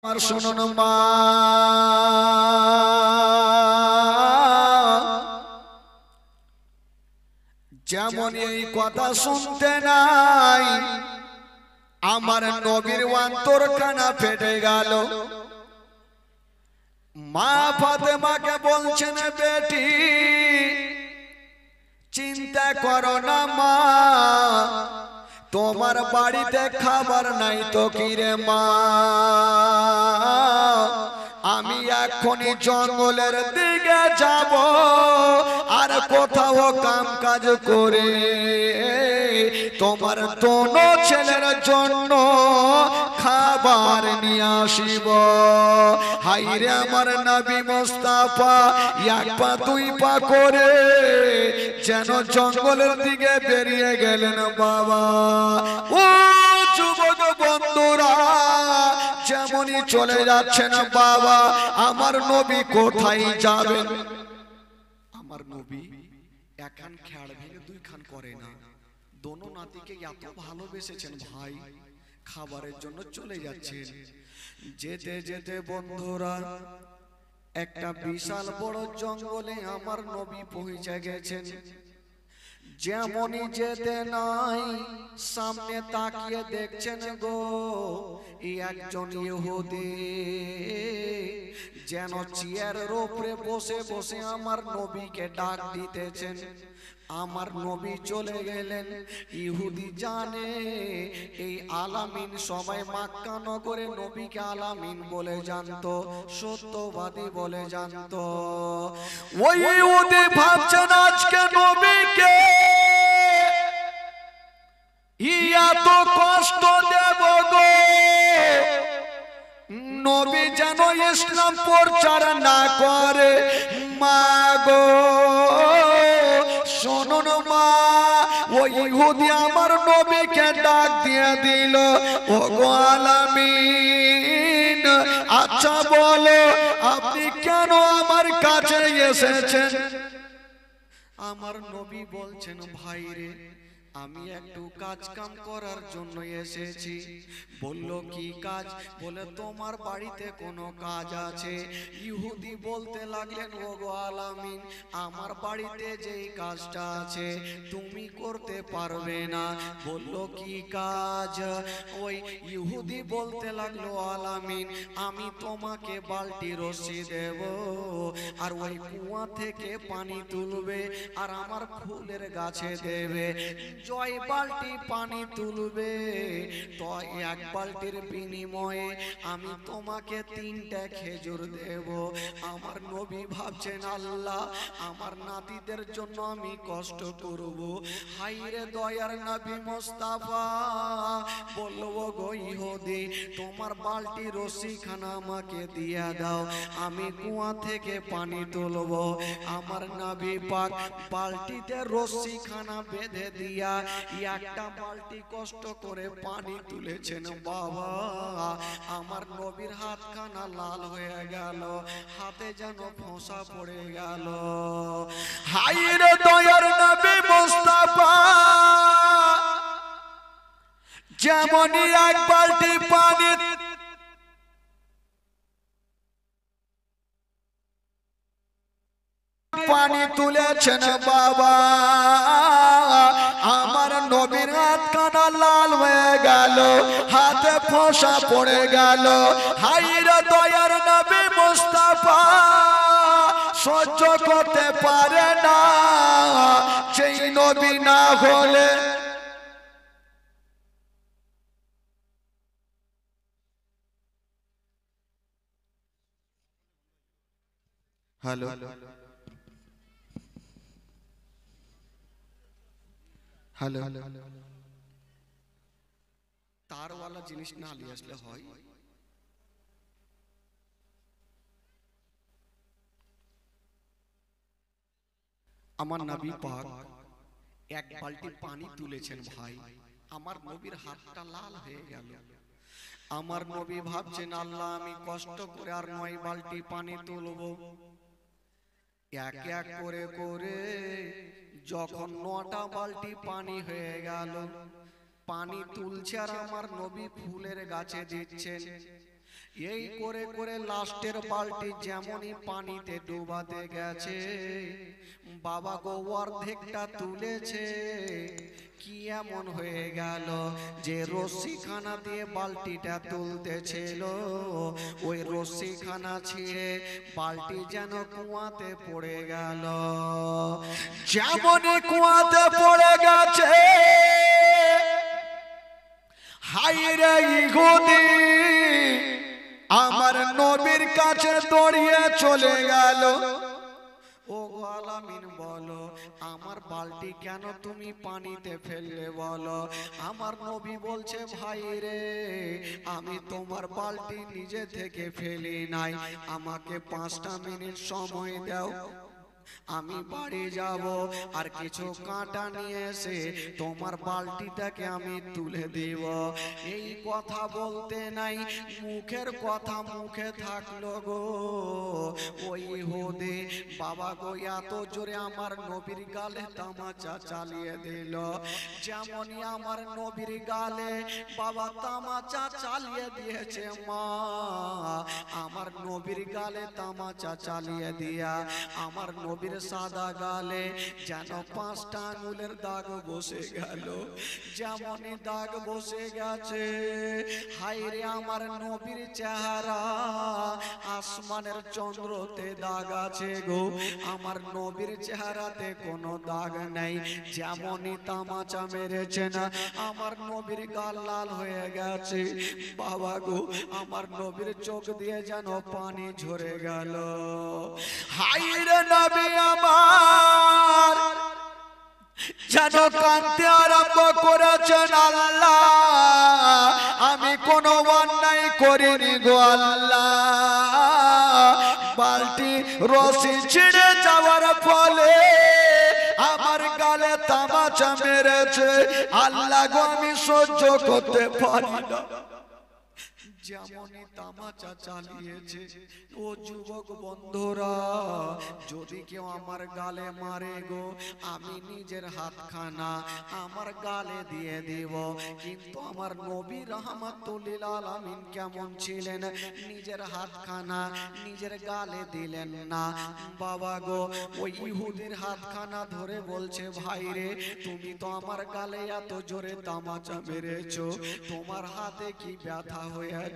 আর শুনুন মা, যেমন এই কথা শুনতে নাই আমার নবীর অন্তর কানা ফেটে গেল। মা ফাতেমাকে বলছেন, বেটি চিন্তা করো না মা, তোমার বাড়িতে খাবার নাই তো কি রে মা, আমি এখনই জঙ্গলের দিকে যাব আর কোথাও কাম কাজ করে তোমার দোনো ছেলের জন্য খাবার নিয়ে আসিব। হাইরে আমার নবী মুস্তাফা এক পা দুই পা করে যেন জঙ্গলের দিকে বেরিয়ে গেলেন। বাবা ও যুবক বন্ধুরা, যেমনই চলে যাচ্ছেন বাবা, আমার নবী কোথায় যাবেন? আমার নবী একখান খেয়াল ভেঙে দুই খান করে না, দোনো নাতিকে এত ভালোবেসেছেন ভাই, খাবারের জন্য চলে যাচ্ছেন। যেতে যেতে বন্ধুরা একটা বিশাল বড় জঙ্গলে আমার নবী পৌঁছে গেছেন। যেমনই যেতে নাই সামনে তাকিয়ে দেখছেন গো একজন ইহুদি যেন চেয়ারের উপরে বসে বসে আমার নবীকে ডাক দিতেছেন। আমার নবী চলে গেলেন। ইহুদি জানে এই আলামিন সবাই মক্কা নগরে নবীকে আলামিন বলে জানতো, সত্যবাদী বলে জানতো। ওই ইহুদি ভাবছেন আজকে নবীকে এত কষ্ট দেব গো, নবী যেন ইসলাম প্রচার না করে। মা গো শুনুন মা, ওই ইহুদি আমার নবীকে ডাক দিয়ে দিল, ও গো আলামিন, আচ্ছা বলো আপনি কেন আমার কাছে এসেছেন? আমার নবী বলছেন, ভাই রে আমি একটু কাজ কাম করার জন্য এসেছি। বলল কি কাজ? বলে তোমার বাড়িতে কোনো কাজ আছে? ইহুদি বলতে লাগলেন, ও গো আলামিন, আমার বাড়িতে যেই কাজটা আছে তুমি করতে পারবে না। বলল কি কাজ? ওই ইহুদি বলতে লাগলো, আলামিন আমি তোমাকে বালতি রশি দেব আর ওই কুয়া থেকে পানি তুলবে আর আমার ফুলের গাছে দেবে, জয় বালতি পানি তুলবে তো এক বালতির বিনিময়ে আমি তোমাকে 3টা খেজুর দেব। আমার নবী ভাবছেন, আল্লাহ আমার নাতিদের জন্য আমি কষ্ট করব। হাইরে দয়ার নবী মুস্তাফা বলবো গো ইহুদি, তোমার বালতি রশি খানা আমাকে দিয়ে দাও, আমি কুয়া থেকে পানি তুলব। আমার নবী পাক বালতিতে রশি খানা বেঁধে দিয়া একটা বালতি কষ্ট করে পানি তুলেছেন। বাবা আমার নবীর হাতখানা লাল হয়ে গেল, হাতে যেন ফোঁসা পড়ে গেল। হায়রে দয়ার নবী মুস্তাফা যেমনই এক বালতি পানি তুলেছেন বাবা, আমার নবীর হাতখানা লাল হয়ে গেল, হাতে ফোঁসা পড়ে গেল। হায়রে দয়ার নবী মুস্তাফা সহ্য করতে পারে না, সেই নবী না হলে। হ্যালো হ্যালো, তারওয়ালা জিনিস না নিয়ে আসলে হয়? আমার নবী পাক এক বালতি পানি তুলেছেন ভাই, আমার নবীর হাতটা লাল হয়ে গেল। আমার নবী ভাবছেন, আল্লাহ আমি কষ্ট করে আর 9 বালতি পানি তুলবো। এক এক করে করে যখন 9টা বালতি পানি হয়ে গেল, পানি তুলছে আর আমার নবী ফুলের গাছে দিচ্ছেন। এই করে করে লাস্টের বালতি যেমনই পানিতে ডুবাতে গেছে, বাবা গো অর্ধেকটা তুলেছে। কি এমন হয়ে গেল যে রশ্মিখানা দিয়ে বালতিটা তুলতেছিল, ওই রশ্মিখানা ছিঁড়ে বালতি যেন কুয়াতে পড়ে গেল। যেমনই কুয়াতে পড়ে গেছে, হায়রে ইহুদি আমার নবীর কাছে দৌড়িয়ে চলে গেল। ও আলামিন বলো, আমার বালতি কেন তুমি পানিতে ফেললে বলো? আমার নবী বলছে, ভাই রে, আমি তোমার বালতি নিজে থেকে ফেলি নাই, আমাকে 5টা মিনিট সময় দাও, আমি বাড়ি যাব আর কিছু কাঁটা নিয়ে এসে তোমার বালতিটাকে আমি তুলে দেব। এই কথা বলতে নাই, মুখের কথা মুখে থাকলো গো। ওই ইহুদি বাবা গো এত জোরে আমার নবীর গালে তামাচা চালিয়ে দিল। যেমনই আমার নবীর গালে বাবা তামাচা চালিয়ে দিয়েছে, মা আমার নবীর গালে তামাচা চালিয়ে দিয়া আমার নবীর সাদা গালে যেন 5টা আঙুলের দাগ বসে গেল। যেমনই দাগ বসে গেছে, হায়রে আমার নবীর চেহারা আসমানের চন্দ্রতে দাগ আছে গো, আমার নবীর চেহারাতে কোনো দাগ নাই। যেমনই তামাচা মেরেছেন, আমার নবীর গাল লাল হয়ে গেছে। বাবা গো, আমার নবীর চোখ দিয়ে যেন পানি ঝরে গেল। হায়রে নবী আমার যেন কাঁদতে আরম্ভ করেছেন, আল্লাহ আমি কোনো অন্যায় করিনি গো আল্লাহ। বালতি রশি ছিঁড়ে যাওয়ার ফলে আমার গালে তামাচা মেরেছে, আল্লাহ গো আমি সহ্য করতে পারি না। যেমনই তামাচা চালিয়েছে, ও যুবক বন্ধুরা, যদি কেউ আমার গালে মারে গো, আমি নিজের হাতখানা আমার গালে দিয়ে দিব। কিন্তু আমার নবী রাহমাতুল্লিল আলামিন কেমন ছিলেন, নিজের হাতখানা নিজের গালে দিলেন না। বাবা গো, ওই ইহুদির হাতখানা ধরে বলছে, ভাই রে, তুমি তো আমার গালে এত জোরে তামাচা মেরেছো, তোমার হাতে কি ব্যথা হয়েছে?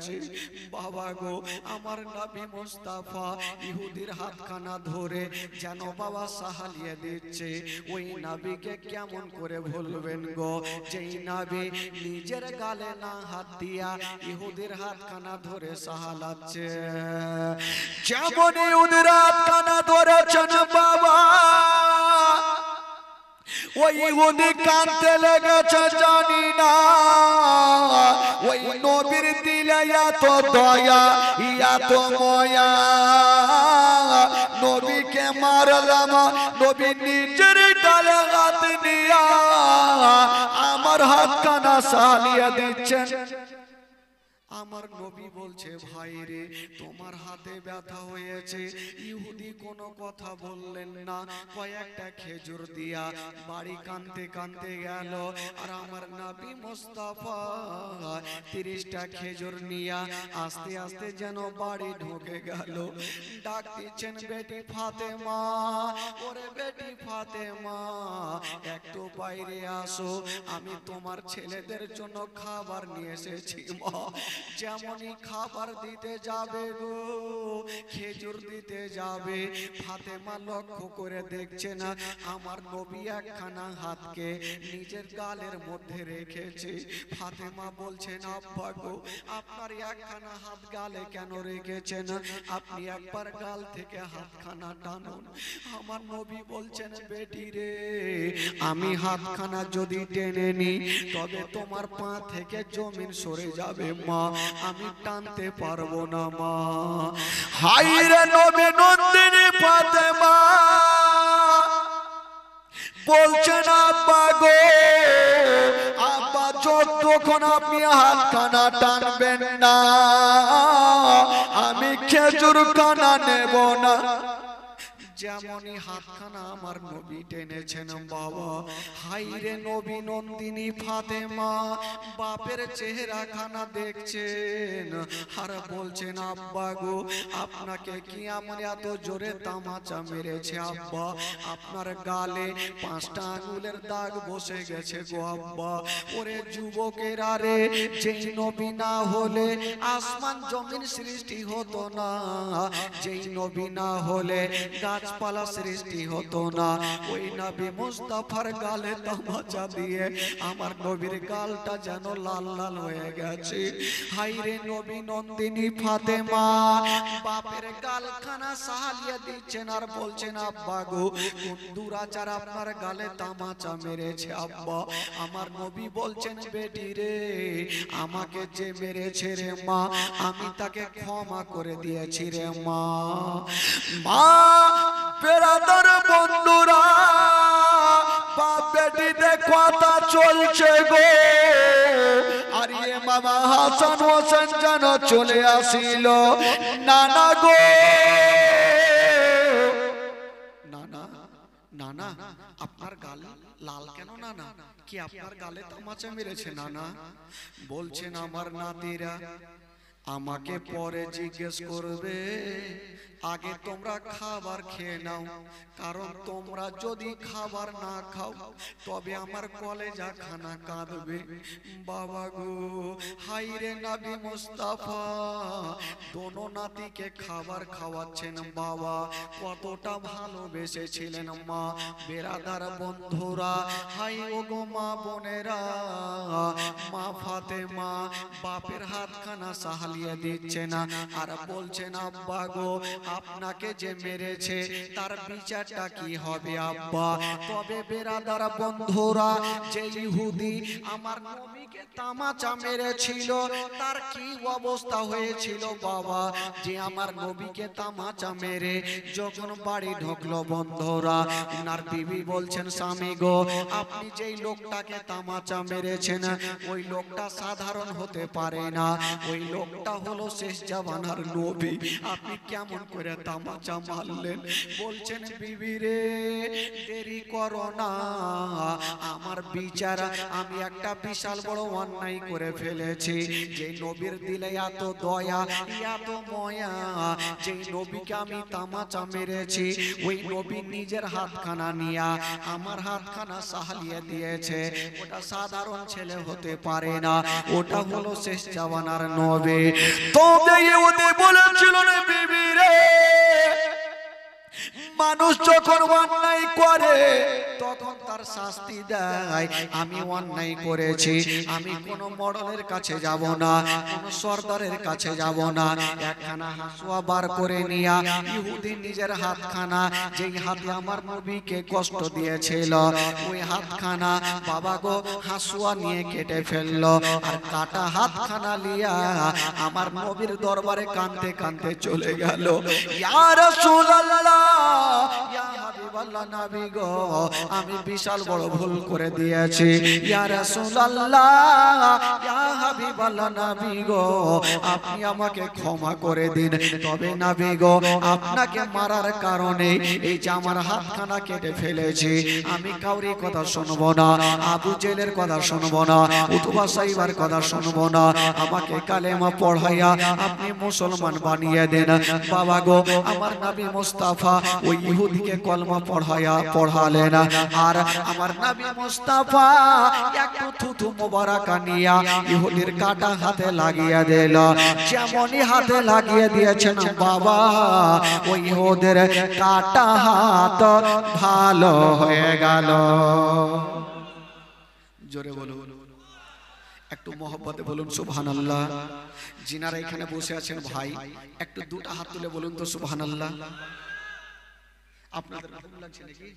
বাবা গো, আমার নবী মুস্তাফা ইহুদির হাতখানা ধরে যেন বাবা সাহালিয়ে দিচ্ছে। ওই নবীকে কেমন করে ভুলবেন গো, যেই নবী নিজের গালে না হাত দিয়া ইহুদির হাতখানা ধরে সাহালাচ্ছে। যেমন ইহুদির হাতখানা ধরেছেন বাবা, ওই ইহুদি কাঁদতে লেগেছে, জানি না ওই নবীর দিলে এত দয়া এত ময়া। নবীকে মারলাম, নবী নিজের গালে হাত দিয়া আমার হাতখানা সালিয়ে দিচ্ছেন। আমার নবী বলছে, ভাই রে, তোমার হাতে ব্যথা হয়েছে। ইহুদি কোনো কথা বললেন না, কয়েকটা খেজুর দিয়া বাড়ি কানতে কানতে গেল। আর আমার নবী মুস্তাফা 30টা খেজুর নিয়া আস্তে আস্তে যেন বাড়ি ঢুকে গেল। ডাক দিচ্ছেন, বেটি ফাতেমা, ওরে বেটি ফাতেমা, একটু বাইরে আসো, আমি তোমার ছেলেদের জন্য খাবার নিয়ে এসেছি মা। যেমনই খাবার দিতে যাবে গো, খেজুর দিতে যাবে, ফাতেমা লক্ষ্য করে দেখছে না আমার নবী একখানা হাতকে নিজের গালের মধ্যে রেখেছে। ফাতেমা বলছেন, আব্বা গো, আপনার একখানা হাত গালে কেন রেখেছেন? আপনি একবার গাল থেকে হাতখানা টানুন। আমার নবী বলছেন, বেটি রে, আমি হাতখানা যদি টেনে নি তবে তোমার পা থেকে জমিন সরে যাবে মা, আমি টানতে পারবো না মা। হায়রে নবী নন্দিনী ফাতেমা বলছেন, আব্বা গো, আব্বা যতক্ষণ আপনি হাতখানা টানবেন না আমি খেজুর খানা নেব না। যেমনই হাতখানা আমার নবী টেনেছেন বাবা, হাইরে নবী নন্দিনী ফাতেমা বাপের চেহারা খানা দেখছেন আর বলছেন আব্বা গো আপনাকে কি আমার এত জোরে তামাচা মেরেছে আব্বা, আপনার গালে 5টা আঙ্গুলের দাগ বসে গেছে গো আব্বা। ওরে যুবকেরা রে, যেই নবী না হলে আসমান জমিন সৃষ্টি হতো না, যেই নবী না হলে গাছপালা সৃষ্টি হতো না, ওই নবী মুস্তাফার গালে তামাচা দিয়ে আমার নবীর গালটা যেন লাল লাল হয়ে গেছে। হাইরে নবী নন্দিনী ফাতেমা বাপের গালখানা সাহালিয়ে দিচ্ছেন আর বলছেন আব্বা গো কোন দুরাচার আপনার গালে তামাচা মেরেছে আব্বা। আমার নবী বলছেন বেটি রে, আমাকে যে মেরেছে রে মা, আমি তাকে ক্ষমা করে দিয়েছি রে মা। মা বেরাদার বন্ধুরা, বাপ বেটিতে কথা চলছে গো, আর এ মামা হাসান হোসেন যেন চলে আসিল। নানা গো, নানা নানা আপনার গাল লাল কেন নানা, কি আপনার গালে তামাচা মেরেছে নানা? বলছেন আমার নাতিরা আমাকে পরে জিজ্ঞেস করবে, আগে তোমরা খাবার খেয়ে নাও, কারণ তোমরা যদি খাবার না খাও তবে আমার কলেজা খানা কাঁদবে। বাবা গো, হাইরে নবী মুস্তাফা দোনো নাতিকে খাবার খাওয়াচ্ছেন বাবা, কতটা ভালোবেসেছিলেন মা। বেরাদার বন্ধুরা, হাই ও গো মা বোনেরা, মা ফাতেমা বাপের হাতখানা সাহালিয়ে দিচ্ছে না আর বলছেন আব্বা গো আপনাকে যে মেরেছে তার বিচারটা কি হবে আব্বা? তবে বেরাদার বন্ধুরা, যে ইহুদি আমার নবীকে তামাচা মেরেছিল তার কি অবস্থা হয়েছিল বাবা? যে আমার নবীকে তামাচা মেরে যখন বাড়ি ঢুকলো বন্ধুরা, ওনার বিবি বলছেন স্বামী গো আপনি যেই লোকটাকে তামাচা মেরেছেন ওই লোকটা সাধারণ হতে পারে না, ওই লোকটা হলো শেষ জামানার নবী, আপনি কেমন করে তামাচা মারলেন? বলছেন বিবি রে দেরি করো না, আমার বিচার, আমি একটা বিশাল বড় অন্যায় করে ফেলেছি। যে নবীর দিলে এত দয়া এত ময়া, যে নবীকে আমি তামাচা মেরেছি ওই নবী নিজের হাতখানা নিয়া আমার হাতখানা সাহালিয়ে দিয়েছে। ওটা সাধারণ ছেলে হতে পারে না, ওটা হলো শেষ জামানার নবী। তবে ওদের বলেছিল না বিবি রে, মানুষ যখন অন্যায় করে তখন তার শাস্তি দেয়। আমি অন্যায় করেছি, আমি কোন মডেলের কাছে যাব না, কোন সর্দারের কাছে যাব না, একখানা হাসুয়া বার করে নিয়া ইহুদি নিজের হাতখানা, যেই হাতে আমার নবীকে কষ্ট দিয়েছিল ওই হাতখানা বাবা গো হাসুয়া নিয়ে কেটে ফেললো, আর কাটা হাতখানা লিয়া আমার নবীর দরবারে কাঁদতে কাঁদতে চলে গেল। ইয়া রাসূলুল্লাহ, ইয়া হাবিবাল্লাহ নবী গো, আমি বিশাল বড় ভুল করে দিয়েছি। ইয়া রাসূলুল্লাহ, ইয়া হাবিবাল্লাহ নবী গো, আপনি আমাকে ক্ষমা করে দিন। তবে নবী গো আপনাকে মারার কারণে এই যে আমার হাতখানা কেটে ফেলেছি, আমি কাউরি কথা শুনবো না, আবু জেলের কথা শুনবো না, উতবা সাইবার কথা শুনবো না, আমাকে কালেমা পড়াইয়া আপনি মুসলমান বানিয়ে দেন। বাবা গো আমার নবী মুস্তাফা ওই ইহুদিকে কলমা পড়ালেন, আর আমার নবী মুস্তাফা একটু থুথু মোবারক নিয়া ইহুদির কাটা হাতে লাগিয়ে দিল। যেমনই হাতে লাগিয়ে দিয়েছেন বাবা, ওই ইহুদের কাটা হাত ভালো হয়ে গেল। জোরে বলুন, একটু মহব্বতে বলুন সুবহানাল্লাহ। যিনারা এখানে বসে আছেন ভাই, একটু দুটো হাত তুলে বলুন তো সুবহানাল্লাহ। আপনাদের ঘুম লাগছে নাকি?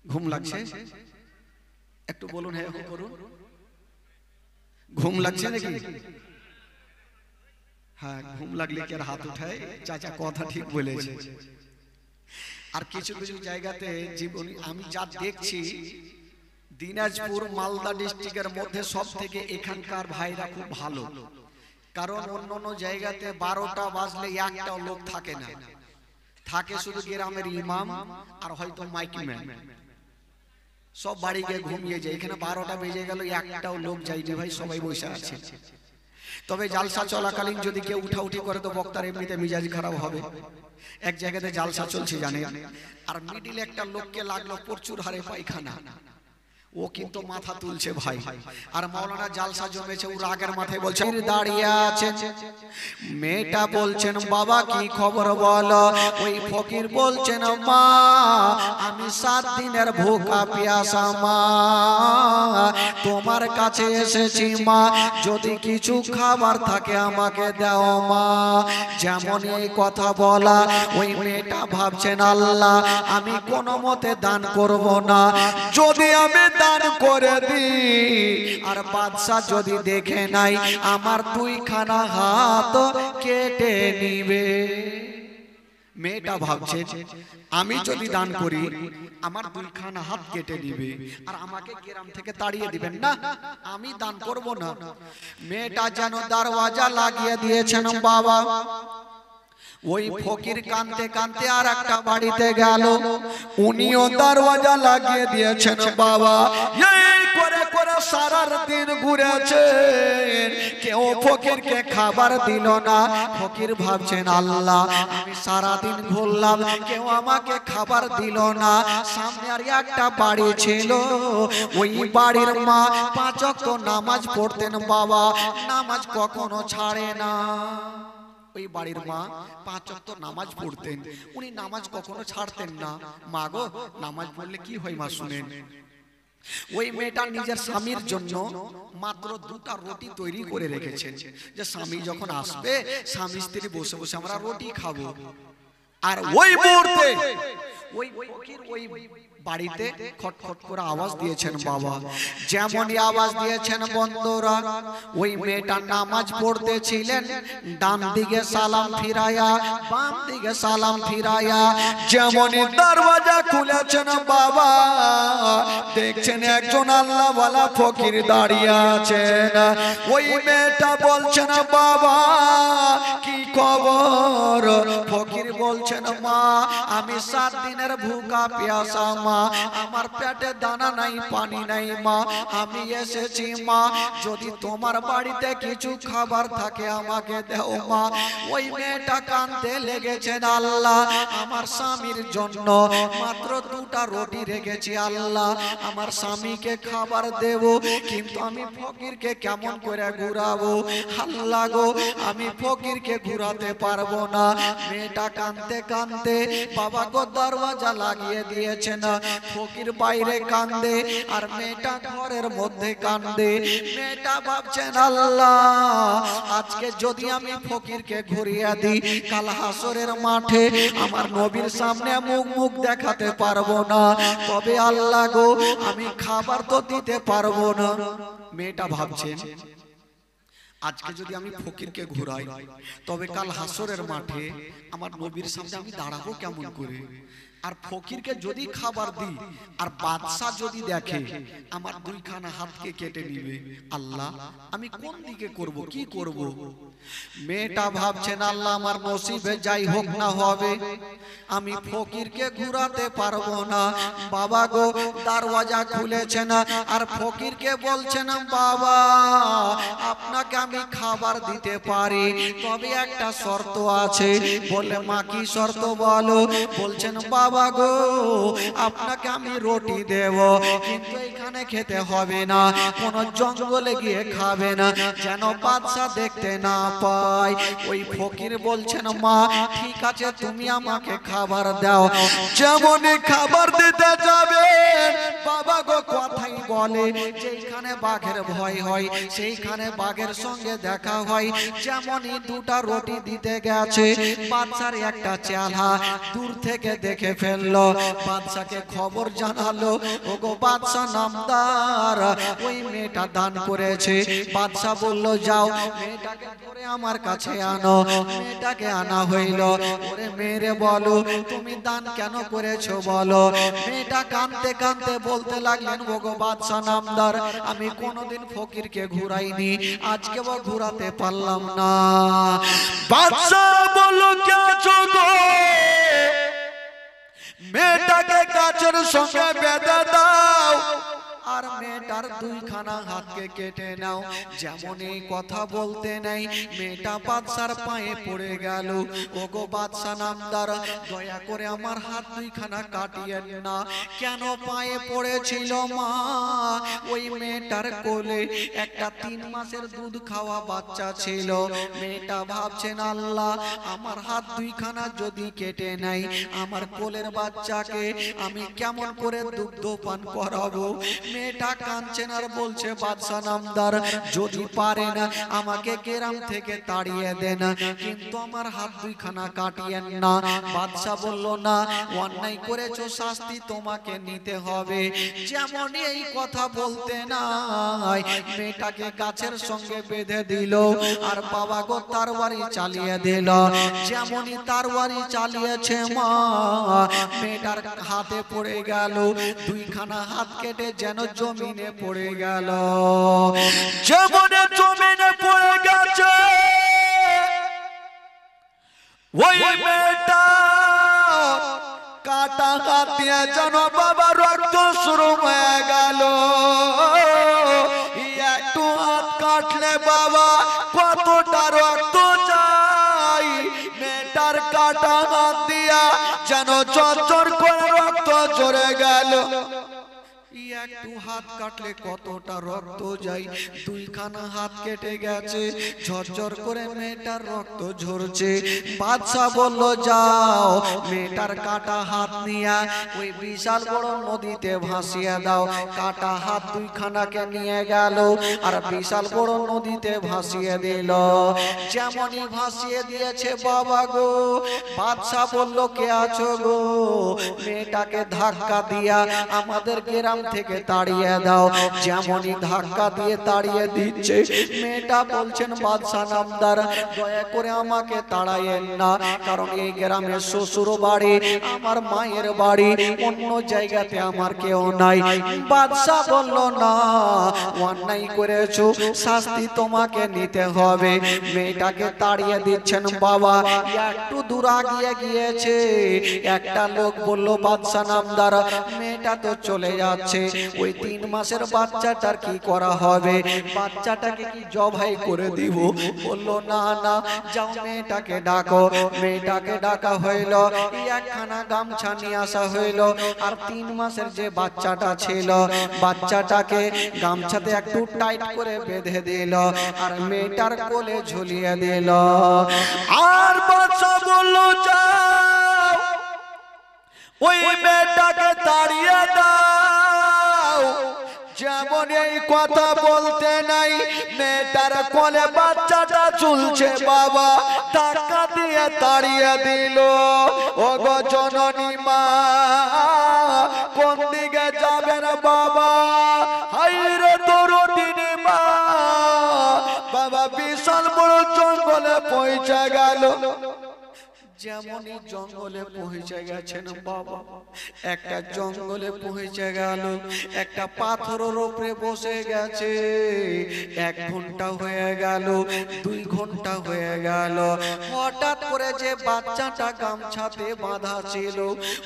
ঘুম লাগছে? একটু বলুন, হ্যাঁ করুন। ঘুম লাগছে নাকি? হ্যাঁ, ঘুম লাগলে কি আর হাত উঠায়? চাচা কথা ঠিক বলেছে। আর কিছু কিছু জায়গাতে জীবনী আমি যা দেখছি, দিনাজপুর মালদা ডিস্ট্রিক্টের মধ্যে সব থেকে এখানকার ভাইরা খুব ভালো, কারণ অন্য অন্য জায়গাতে 12টা বাজলে একটা লোক থাকে না, থাকে শুধু গ্রামের ইমাম আর হয়তো মাইকম্যান, সব বাড়ি গিয়ে ঘুমিয়ে যায়। এখানে 12টা বেজে গেল, একটাও লোক যায়নি ভাই, সবাই বসে আছে। তবে জালসা চলাকালীন যদি কেউ উঠাউঠি করে তো বক্তার এমনিতে মিজাজ খারাপ হবে। এক জায়গাতে জালসা চলছে জানেন, আর মিডিলে একটা লোককে লাগলো প্রচুর হারে পায়খানা, ও কিন্তু মাথা তুলছে ভাই। আর মাওলানা জালসা জমেছে, ও রাগের মাথায় বলছে দাঁড়িয়ে আছে। মেয়েটা বলছেন বাবা কি খবর বলো। ওই ফকির বলছেন মা আমি 7 দিনের ভুখা পিয়াসা মা, তোমার কাছে এসেছি মা, যদি কিছু খাবার থাকে আমাকে দাও মা। যেমন এই কথা বলা, ওই মেয়েটা ভাবছেন আল্লাহ আমি কোনো মতে দান করব না, যদি আমি দান করে দিই আর বাদশা যদি দেখে নাই আমার 2খানা হাত কেটে নিবে। মেয়েটা ভাবছে আমি যদি দান করি আমার 2খানা হাত কেটে নিবে আর আমাকে গ্রাম থেকে তাড়িয়ে দিবেন, না আমি দান করব না। মেয়েটা যেন দরওয়াজা লাগিয়ে দিয়েছেন বাবা। ওই ফকির কাঁদতে কাঁদতে আর একটা বাড়িতে গেল, উনিও দরওয়াজা লাগিয়ে দিয়েছেন বাবা। এই করে করে সারা দিন ঘুরেছেন, কেউ ফকিরকে খাবার দিল না। ফকির ভাবছেন আল্লাহ আমি সারা দিন ঘুরলাম, কেউ আমাকে খাবার দিল না। সামনে আর একটা বাড়ি ছিল, ওই বাড়ির মা 5 ওয়াক্ত নামাজ পড়তেন বাবা, নামাজ কখনো ছাড়ে না। ওই বাড়ির মা 5 ওয়াক্ত নামাজ পড়তেন, উনি নামাজ কখনো ছাড়তেন না। মা গো নামাজ পড়লে কি হয় মা শুনেন। ওই মেয়েটা নিজের স্বামীর জন্য মাত্র 2টা রুটি তৈরি করে রেখেছেন, যে স্বামী যখন আসবে স্বামী স্ত্রী বসে বসে আমরা রুটি খাবো। আর ওই মুহূর্তে ওই ফকির ওই বাড়িতে খটখট করে আওয়াজ দিয়েছেন বাবা। যেমনই আওয়াজ দিয়েছেন বন্ধুরা, ওই মেয়েটা নামাজ পড়তেছিলেন, ডান দিকে সালাম ফিরায়া বাম দিকে সালাম ফিরায়া যেমনই দরওয়াজা খুলেছেন বাবা, দেখছেন একজন আল্লাহওয়ালা ফকির দাঁড়িয়ে আছেন। ওই মেয়েটা বলছেন বাবা কি খবর। ফকির বলছেন মা আমি 7 দিনের ভুখা পিয়াসা মা, আমার পেটে দানা নাই পানি নাই মা, আমি এসেছি মা, যদি তোমার বাড়িতে কিছু খাবার থাকে আমাকে দাও মা। ওই মেয়েটা কাঁদতে লেগেছেন আল্লাহ আমার স্বামীর জন্য মাত্র 2টা রুটি রেখেছি আল্লাহ, আমার স্বামীকে খাবার দেব, কিন্তু আমি ফকিরকে কেমন করে ঘুরাবো আল্লাহ গো, আমি ফকিরকে ঘুরাতে পারবো না। মেয়েটা কাঁদতে কাঁদতে বাবা গো দরওয়াজা লাগিয়ে দিয়েছেন। ফকির বাইরে কান্দে আর মেয়েটা ঘরের মধ্যে কান্দে। মেয়েটা ভাবছেন আল্লাহ আজকে যদি আমি ফকিরকে ঘুরিয়ে দিই, কাল হাসরের মাঠে আমার নবীর সামনে মুখ দেখাতে পারবো না, তবে আল্লাহ গো আমি খাবার তো দিতে পারবো না। মেয়েটা ভাবছেন আজকে যদি আমি ফকিরকে ঘুরাই তবে কাল হাসরের মাঠে আমার নবীর সামনে আমি দাঁড়াবো কেমন করে। আর ফকিরকে যদি খাবার দিই আর বাদশা যদি দেখে আমার 2খানা হাতকে কেটে নিবে, আল্লাহ আমি কোন দিকে করব কি করব। মেয়েটা ভাবছেন আল্লাহ আমার নসিবে যাই হোক না হবে, আমি ফকিরকে ঘুরাতে পারবো না। বাবা গো দরওয়াজা খুলেছেন আর ফকিরকে বলছেন বাবা আপনাকে আমি খাবার দিতে পারি, তবে একটা শর্ত আছে। বলে মা কি শর্ত বলো। বলছেন বাবা গো আপনাকে আমি রুটি দেব, কিন্তু এখানে খেতে হবে না, কোন জঙ্গলে গিয়ে খাবে না, যেন বাদশা দেখতে না পায়। ওই ফকির বলছেন মা ঠিক আছে তুমি আমাকে খাবার দাও। যেমনই খাবার দিতে যাবে বাবা গো কথাই বলে যেখানে বাঘের ভয় হয় সেইখানে বাঘের সঙ্গে দেখা হয়। যেমনই 2টা রুটি দিতে গেছে বাদশার একটা চেলা দূর থেকে দেখে ফেললো, বাদশাকে খবর জানালো ওগো বাদশা নামদার ওই মেয়েটা দান করেছে। বাদশা বলল যাও মেয়েটাকে ধরে আমার কাছে আনো। মেয়েটাকে আনা হইল। ওরে মেরে বলো তুমি দান কেন করেছো বলো। মেয়েটা কাঁদতে কাঁদতে বলতে লাগলেন ওগো বাদশা নামদার আমি কোনোদিন ফকিরকে ঘুরাইনি, আজকেও ঘুরাতে পারলাম না। বাদশা বলল কে গো মেয়েটাকে কাছের সঙ্গে বেঁধে দাও আর মেয়েটার দুইখানা হাতকে কেটে নাও। যেমন এই কথা বলতে নাই মেয়েটা বাদশার পায়ে পড়ে গেল। ওগো বাদশা নামদার, দয়া করে আমার হাত দুইখানা কাটিয়েন না। কেন পায়ে পড়েছিল মা? ওই মেয়েটার কোলে একটা 3 মাসের দুধ খাওয়া বাচ্চা ছিল। মেয়েটা ভাবছেন আল্লাহ আমার হাত দুইখানা যদি কেটে নাই আমার কোলের বাচ্চাকে আমি কেমন করে দুগ্ধ পান করাবো। মেয়েটা কাঁদছেন আর বলছে বাদশা নামদার যদি পারেন আমাকে গ্রাম থেকে তাড়িয়ে দেন, কিন্তু আমার হাত দুইখানা কাটিয়েন না। বাদশা বলল না, অন্যায় করেছো, শাস্তি তোমাকে নিতে হবে। যেমন এই কথা বলতে নাই মেয়েটাকে গাছের সঙ্গে বেঁধে দিল আর বাবা গো তরবারি চালিয়ে দিল। যেমনই তরবারি চালিয়েছে মা মেয়েটার হাতে পড়ে গেল, দুইখানা হাত কেটে যেন জমিনে পড়ে গেল। যেমনে জমিনে পড়ে গেছে ওই মেয়েটা কাটা হাত দিয়ে যেন বাবা রক্ত শুরু হয়ে গেল। একটু হাত কাটলে বাবা কতটা রক্ত চাই। মেয়েটার কাটা হাত দিয়া যেন চরচর করে রক্ত ঝরে গেল। একটু হাত কাটলে কতটা রক্ত যায়। দুইখানা হাত কেটে গেছে, ঝরঝর করে মেয়েটার রক্ত ঝরছে। বাদশা বলল যাও মেয়েটার কাটা হাত নিয়ে ওই বিশাল বড় নদীতে ভাসিয়ে দাও। কাটা হাত দুইখানাকে নিয়ে গেল আর বিশাল বড় নদীতে ভাসিয়ে দিল। যেমনই ভাসিয়ে দিয়েছে বাবা গো বাদশা বলল কে আছো গো? মেয়েটাকে ধাক্কা দিয়া আমাদের গ্রাম থেকে তাড়িয়ে দাও। যেমনই ধাক্কা দিয়ে তাড়িয়ে দিচ্ছে মেয়েটা বলছেন বাদশা নামদার দয়া করে আমাকে তাড়াইয়েন না, কারণ এই গ্রামের শ্বশুর বাড়ি আমার মায়ের বাড়ি, অন্য জায়গাতে আমার কেউ নাই। বাদশা বলল না, অন্যায় করেছো, শাস্তি তোমাকে নিতে হবে। মেয়েটাকে তাড়িয়ে দিচ্ছেন বাবা। একটু দূর আগিয়ে গিয়েছে একটা লোক বলল বাদশা নামদার মেয়েটা তো চলে যাচ্ছে, ওই 3 মাসের বাচ্চাটার কি করা হবে? বাচ্চাটাকে কি জবাই করে দিব? বলল না না, যাও মেয়েটাকে ডাকো। মেয়েটাকে ডাকা হইল, একখানা গামছা নিয়ে আসা হইল আর 3 মাসের যে বাচ্চাটা ছিল বাচ্চাটাকে গামছাতে একটু টাইট করে বেঁধে দিল আর মেয়েটার কোলে ঝুলিয়ে দিল। আর বাদশা বলল যাও ওই মেয়েটাকে তাড়িয়ে দাও। যেমন এই কথা বলতে নাই মেয়েটার কোলে বাচ্চাটা ঝুলছে বাবা ধাক্কা দিয়ে তাড়িয়ে দিল। ও গো জননী মা কোন দিকে যাবেন বাবা? হাইরে দরদিনী মা, বাবা বিশাল বড় জঙ্গলে পৌঁছে গেল। যেমনই জঙ্গলে পৌঁছে গেছেন বাবা, একটা জঙ্গলে পৌঁছে গেল, একটা পাথরের উপরে বসে গেছে। 1 ঘন্টা হয়ে গেল, 2 ঘন্টা হয়ে গেল। হঠাৎ করে যে বাচ্চাটা গামছাতে বাঁধা ছিল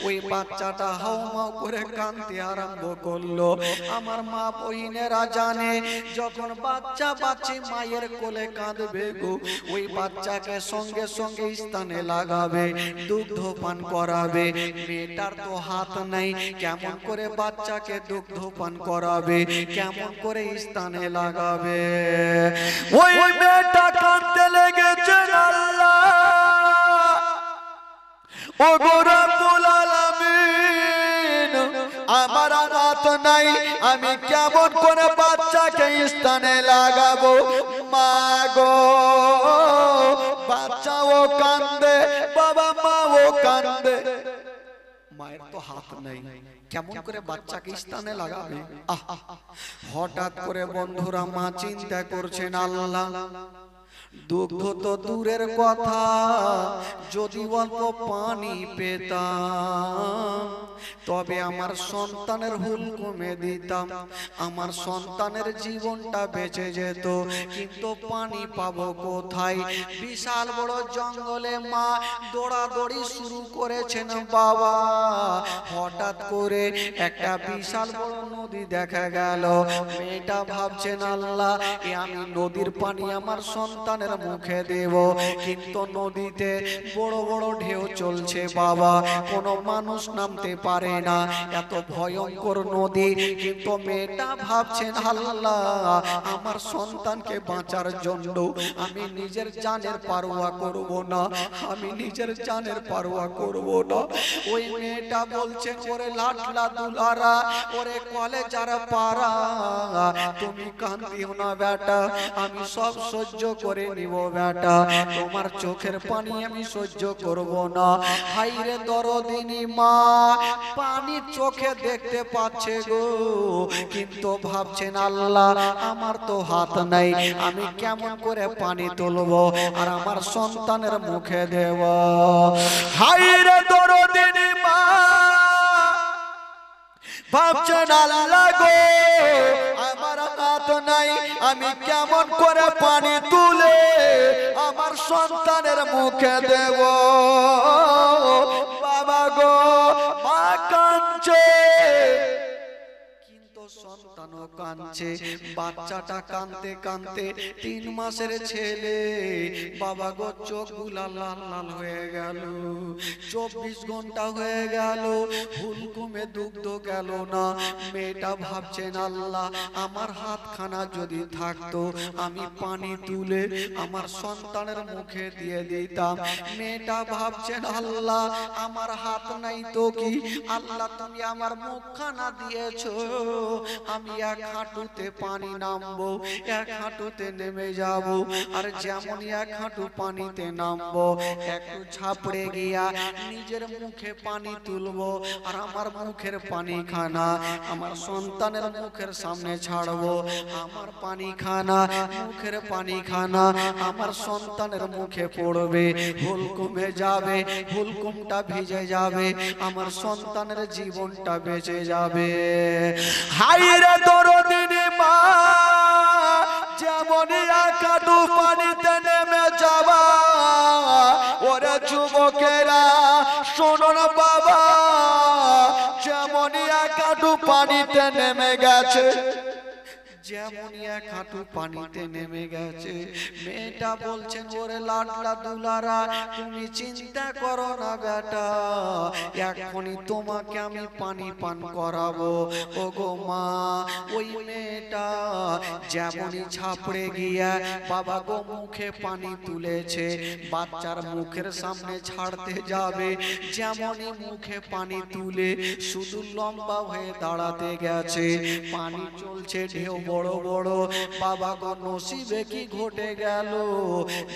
ওই বাচ্চাটা হাউমাউ করে কাঁদতে আরম্ভ করলো। আমার মা বহিনেরা জানে যখন বাচ্চা বাচ্চি মায়ের কোলে কাঁদবে গো ওই বাচ্চাকে সঙ্গে সঙ্গে স্থানে লাগাবে, দুগ্ধ পান করাবে। মেয়েটার তো হাত নাই, কেমন করে বাচ্চাকে দুগ্ধ পান করাবে, কেমন করে স্থানে লাগাবে? ওই মেয়েটা কাঁদতে লেগেছে আল্লাহ ও গো রব্বুল আলামিন, আমার হাত নাই, আমি কেমন করে বাচ্চাকে স্থানে লাগাবো? মা গো বাচ্চাও কান্দে, বাবা মাও কান্দে, মায়ের তো হাত নাই, কেমন করে বাচ্চাকে স্থানে লাগাবে? হঠাৎ করে বন্ধুরা মা চিন্তা করছেন আল্লাহ দুগ্ধ তো দূরের কথা, যদি অল্প পানি পেতাম তবে আমার সন্তানের হুল কমে দিতাম, আমার সন্তানের জীবনটা বেঁচে যেত। কিন্তু পানি পাবো কোথায়? বিশাল বড় জঙ্গলে মা দৌড়াদৌড়ি শুরু করেছেন বাবা। হঠাৎ করে একটা বিশাল বড় নদী দেখা গেল। মেয়েটা ভাবছেন আল্লাহ, আমি নদীর পানি আমার সন্তানের মুখে দেব, কিন্তু নদীতে বড় বড় ঢেউ চলছে বাবা, কোনো মানুষ নামতে পারে না, এত ভয়ঙ্কর নদী। কিন্তু মেয়েটা ভাবছেন আল্লাহ, আমার সন্তানকে বাঁচার জন্য আমি নিজের জানের পারোয়া করব না, আমি নিজের জানের পারোয়া করব না। ওই মেয়েটা বলছে, ওরে লাটলা দুলারা, ওরে কলেজার পারা, তুমি কাঁদিও না বেটা, আমি সব সহ্য করে নিব বেটা, তোমার চোখের পানি আমি সহ্য করব না। হাইরে দরদিনী মা পানি চোখে দেখতে পাচ্ছে গো, কিন্তু ভাবছেন আল্লাহ, আমার তো হাত নাই, আমি কেমন করে পানি তুলবো আর আমার সন্তানের মুখে দেব? হাইরে দরদিনী মা ভাবছেন আল্লাহ গো, আমার হাত নাই, আমি কেমন করে পানি তুলে আমার সন্তানের মুখে দেব? বাবা গো, মা কাঁদছে, সন্তানও কাঁদছে। বাচ্চাটা কাঁদতে কাঁদতে 3 মাসের ছেলে বাবা গো, চোখগুলা লাল লাল হয়ে গেল। 24 ঘন্টা হয়ে গেল, হুলকুমে দুগ্ধ গেল না। মেয়েটা ভাবছেন আল্লাহ, আমার হাতখানা যদি থাকতো, আমি পানি তুলে আমার সন্তানের মুখে দিয়ে দিতাম। মেয়েটা ভাবছেন আল্লাহ, আমার হাত নাই তো কি, আল্লাহ তুমি আমার মুখখানা দিয়েছো, আমি এক হাঁটুতে পানি নামবো, এক হাঁটুতে নেমে যাব, আর যেমন এক হাঁটু পানিতে নামবো, একটু ছাপড়ে গিয়া নিজের মুখে পানি তুলবো, আর আমার মুখের পানি খানা আমার সন্তানের মুখের সামনে ছাড়বো। আমার পানি খানা, মুখের পানি খানা আমার সন্তানের মুখে পড়বে, হুলকুমে যাবে, হুলকুমটা ভিজে যাবে, আমার সন্তানের জীবনটা বেঁচে যাবে। হাইরে দরদিনী মা, যেমন এক হাঁটু পানিতে নেমে যাবা, ওরে যুবকেরা শোনো না বাবা, যেমন এক হাঁটু পানিতে নেমে গেছে, যেমন এক হাঁটু পানিতে নেমে গেছে। মেয়েটা বলছেন, ওরে লাডলা দুলারা, তুমি চিন্তা করো না বেটা, এখনই তোমাকে আমি পানি পান করাবো। ও গো মা, ওই মেয়েটা যেমনই ছাপড়ে গিয়া বাবা গো মুখে পানি তুলেছে, বাচ্চার মুখের সামনে ছাড়তে যাবে, যেমনই মুখে পানি তুলে শুধু লম্বা হয়ে দাঁড়াতে গেছে, পানি চলছে, ঢেউ বড় বড়। বাবা গো, নসিবে কি ঘটে গেল,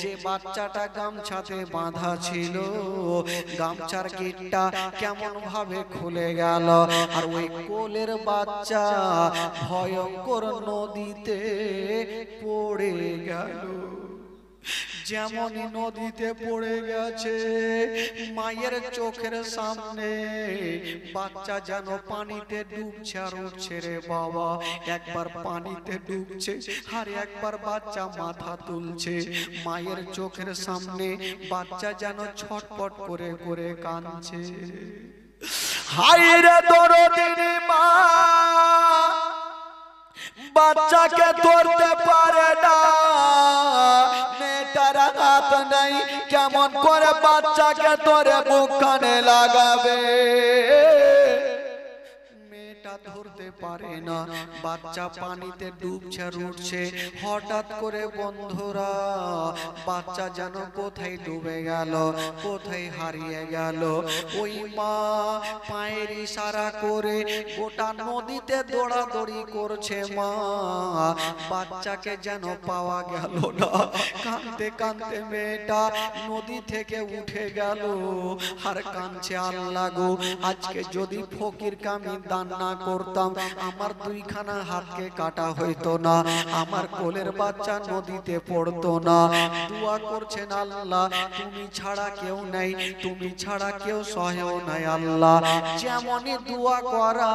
যে বাচ্চাটা গামছাতে বাঁধা ছিল, গামছার গিটটা কেমন ভাবে খুলে গেল, আর ওই কোলের বাচ্চা ভয়ঙ্কর নদীতে পড়ে গেল। যেমন নদীতে পড়ে গেছে, মায়ের চোখের সামনে বাচ্চা যেন পানিতে ডুবছে আর উঠছে রে বাবা, একবার পানিতে ডুবছে আর একবার বাচ্চা মাথা তুলছে। মায়ের চোখের সামনে বাচ্চা যেন ছটপট করে করে কাঁদছে। হায়রে দরদিনী মা, বাচ্চাকে ধরতে পারে না, মেয়েটার হাত নাই, কেমন করে বাচ্চাকে ধরে মুখ কানে লাগাবে? ধরতে পারে না, বাচ্চা পানিতে ডুবছে উঠছে। হঠাৎ করে বন্ধুরা, বাচ্চা যেন কোথায় ডুবে গেল, কোথায় হারিয়ে গেল। ওই মা পায়ের ইশারা করে গোটা নদীতে দৌড়াদৌড়ি করছে মা, বাচ্চাকে যেন পাওয়া গেল না। কাঁদতে কাঁদতে মেয়েটা নদী থেকে উঠে গেল আর কাঁদছে, আল্লাহ গো, আজকে যদি ফকিরকে আমি দান না করতাম, আমার দুইখানা হাতকে কাটা হইতো না, আমার কোলের বাচ্চা নদীতে পড়তো না। দোয়া করছেন আল্লাহ তুমি ছাড়া কেউ নাই, তুমি ছাড়া কেউ সহেও নাই আল্লাহ। যেমনই দোয়া করা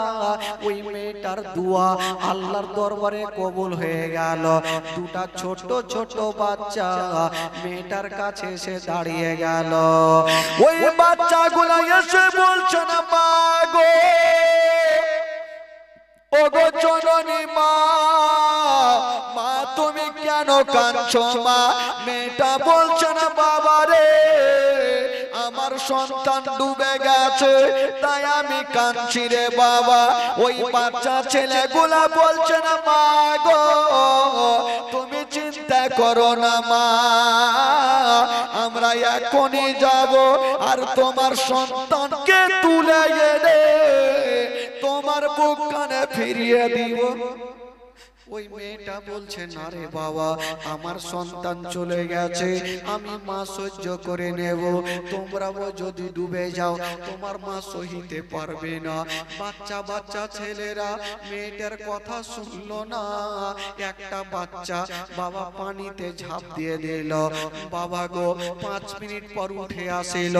ওই মেয়েটার দোয়া আল্লাহর দরবারে কবুল হয়ে গেল। দুটা ছোট ছোট বাচ্চা মেয়েটার কাছে এসে দাঁড়িয়ে গেল। ওই বাচ্চাগুলো এসে বলছে না মা গো, ওগো জননী মা, মা তুমি কেন কাঁদছো মা? মেয়েটা বলছে না বাবা রে আমার সন্তান ডুবে গেছে তাই আমি কাঁদছি রে বাবা। ওই বাচ্চা ছেলেগুলা বলছে না মা গো তুমি চিন্তা করো না মা, আমরা এখনই যাব আর তোমার সন্তানকে তুলে এনে তোমার বুক কানে ফিরিয়ে দিব। ওই মেয়েটা বলছে না রে বাবা আমার সন্তান চলে গেছে, আমি মা সহ্য করে নেব, তোমরাও যদি ডুবে যাও তোমার মা সহিতে পারবে না। বাচ্চা বাচ্চা ছেলেরা মেয়েটার কথা শুনলো না। একটা বাচ্চা বাবা পানিতে ঝাঁপ দিয়ে দিল। বাবা গো 5 মিনিট পর উঠে আসিল,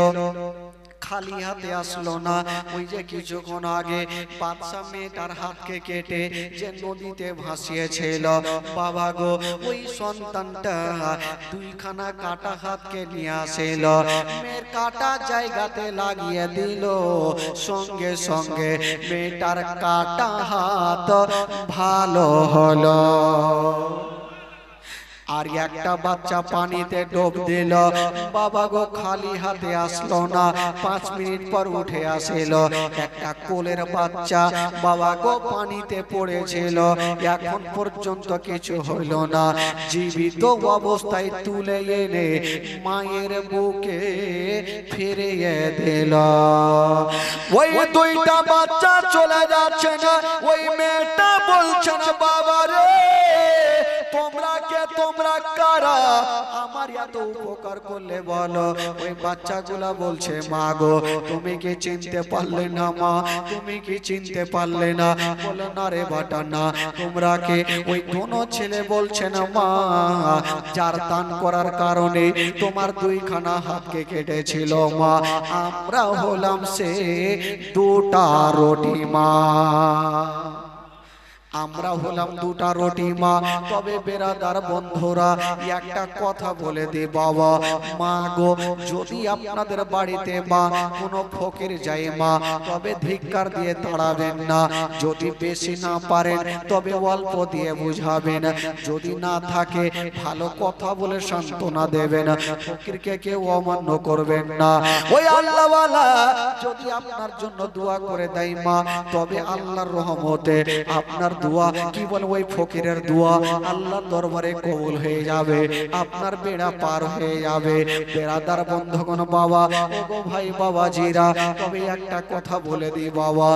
খালি হাতে আসলো না। ওই যে কিছুক্ষণ আগে বাদশা মেয়েটার হাতকে কেটে যে নদীতে ভাসিয়েছিল, বাবা গো ওই সন্তানটা দুইখানা কাটা হাতকে নিয়ে আসিল, মেয়ের কাটা জায়গাতে লাগিয়ে দিল। সঙ্গে সঙ্গে মেয়েটার কাটা হাত ভালো হলো। আর একটা বাচ্চা পানিতে ডুব দিল, বাবা গো খালি হাতে আসলো না, 5 মিনিট পর উঠে আসিল। একটা কোলের বাচ্চা বাবা গো পানিতে পড়েছিল, এখন পর্যন্ত কিছু হইল না। জীবিত অবস্থায় তুলে এনে মায়ের বুকে ফিরিয়ে দিল। ওই দুইটা বাচ্চা চলে যাচ্ছে না, ওই মেয়েটা বলছে না বাবা রে তোমরা কে, তোমরা কারা, আমার এত উপকার করলে বলো। ওই বাচ্চাগুলা বলছে মা গো তুমি কি চিনতে পারলে না মা, তুমি কি চিনতে পারলে না? বলো না রে বাটা না। তোমরা কে? ওই কোন ছেলে বলছে না মা যার দান করার কারণে তোমার দুইখানা হাতকে কেটেছিল মা, আমরা হলাম সে দুটা রুটি মা, আমরা হলাম দুটা রুটি মা। তবে বেরাদার বন্ধুরা একটা কথা বলে দে বাবা, মা গো যদি আপনাদের বাড়িতে মা কোনো ফকির যায় মা তবে ধিক্কার দিয়ে তাড়াবেন না, যদি বেশি না পারেন তবে অল্প দিয়ে বুঝাবেন, যদি না থাকে ভালো কথা বলে সান্ত্বনা দেবেন, ফকিরকে কেউ অমান্য করবেন না। ওই আল্লাহওয়ালা যদি আপনার জন্য দোয়া করে দেয় মা তবে আল্লাহর রহমতে আপনার দোয়া কি বলে ওই ফকিরের দোয়া আল্লাহর দরবারে কবুল হয়ে যাবে, আপনার বেড়া পার হয়ে যাবে। বেড়াদার বন্ধুগণ বাবা ওগো ভাই বাবাজিরা, তবে একটা কথা বলে দিই বাবা,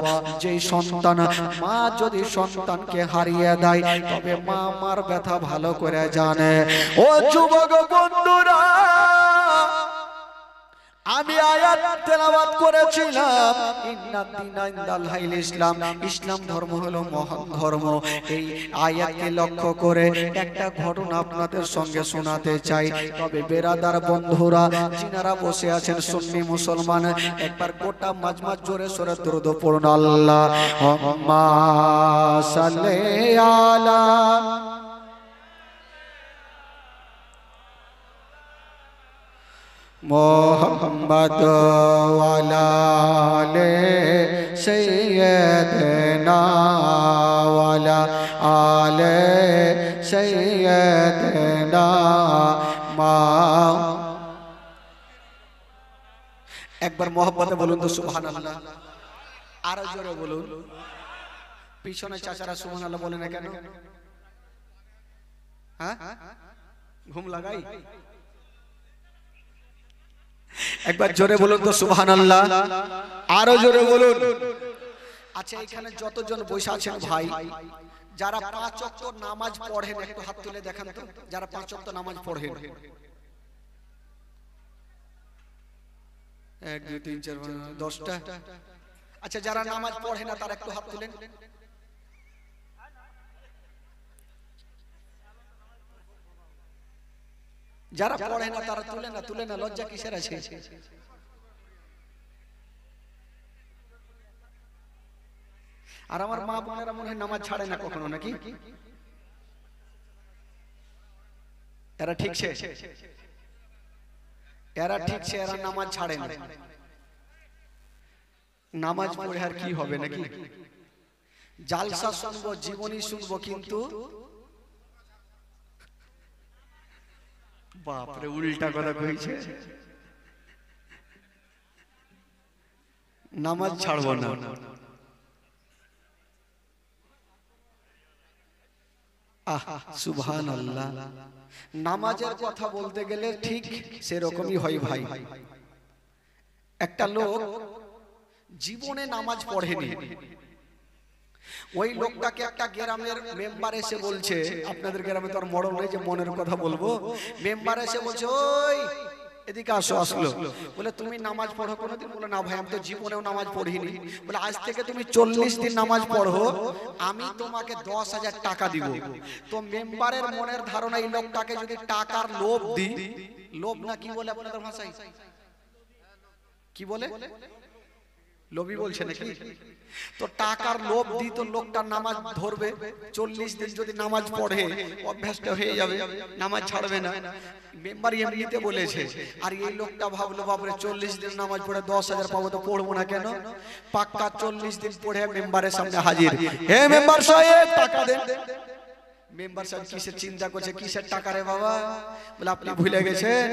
যেই সন্তান মা যদি সন্তানকে হারিয়ে দেয় তবে মা মার ব্যথা ভালো করে জানে। ও যুবক বন্ধুরা আমি আয়াত তেলাওয়াত করেছিলাম ইন্নাদ-দীনা ইনদাল্লাহিল ইসলাম, ইসলাম ধর্ম হলো মহান ধর্ম। এই আয়াতকে লক্ষ্য করে একটা ঘটনা আপনাদের সঙ্গে শোনাতে চাই। তবে বেরাদার বন্ধুরা যিনারা বসে আছেন সুন্নি মুসলমান, একবার গোটা মাজমাজ জোরে সোরে দরুদ পড়ুন আল্লাহুম্মা সাল্লি আলা মোহাম্মদ ওয়ালা আলে সাইয়্যিদিনা ওয়ালা আলে সাইয়্যিদিনা মা। একবার মোহাম্মদে বলুন তো সুবহানাল্লাহ, আরো জোরে বলুন। পিছনে চাচারা সুবহানাল্লাহ বলে না কেন? হ্যাঁ ঘুম লাগাই? একবার জোরে বলুন তো সুবহানাল্লাহ, আরো জোরে বলুন। আচ্ছা এখানে যতজন বসে আছেন ভাই যারা 5 ওয়াক্ত নামাজ পড়েন একটু হাত তুলে দেখান তো, যারা 5 ওয়াক্ত নামাজ পড়েন। 1 2 3 4 5 10টা। আচ্ছা যারা নামাজ পড়ে না তারা একটু হাত তুলেন। যারা পড়ে না তারা তুলে না, লজ্জা কিসের আছে? আর আমার মা বোনেরা মনে হয় নামাজ ছাড়ে না কখনো, নাকি? এরা ঠিকছে, এরা নামাজ ছাড়ে না। নামাজ পড়ে আর কি হবে, নাকি? জালসা শুনবো, জীবনী শুনবো, কিন্তু বাপরে উল্টা কথা কইছে, নামাজ ছাড়বো না। সুবহানাল্লাহ। নামাজের কথা বলতে গেলে ঠিক সেরকমই হয় ভাই। একটা লোক জীবনে নামাজ পড়েনি, ওই লোকটাকে একটা গ্রামের মেম্বার এসে বলছে, আপনাদের গ্রামে তো আর মরণ নেই যে মনের কথা বলবো, মেম্বার এসে বলছে, ওই এদিকে আসো। আসলো, বলে তুমি নামাজ পড়ো কোনোদিন? বলে না ভাই, আমি তো জীবনেও নামাজ পড়িনি। বলে আজ থেকে তুমি 40 দিন নামাজ পড়ো, আমি তোমাকে 10,000 টাকা দিব। তো মেম্বারের মনের ধারণা, এই লোকটাকে যদি টাকার লোভ দিই, লোভ না কি বলে আপনাদের ভাষায়, কি বলে? লোভী বলছে নাকি? তো টাকার লোভ দি তো লোকটা নামাজ ধরবে। 40 দিন যদি নামাজ পড়ে অভ্যাসটা হয়ে যাবে, নামাজ ছাড়বে না। মেম্বার এমনিতে বলেছে, আর এই লোকটা ভাবলো বাপরে 40 দিন নামাজ পড়ে 10,000 পাবো, তো পড়বো না কেন? পাক্কা 40 দিন পড়ে মেম্বারের সামনে হাজির, হে মেম্বার সাহেব টাকা দেন। মেম্বার সাহেব কিসের চিন্তা করছে, কিসের টাকা রে বাবা? বলে আপনি ভুলে গেছেন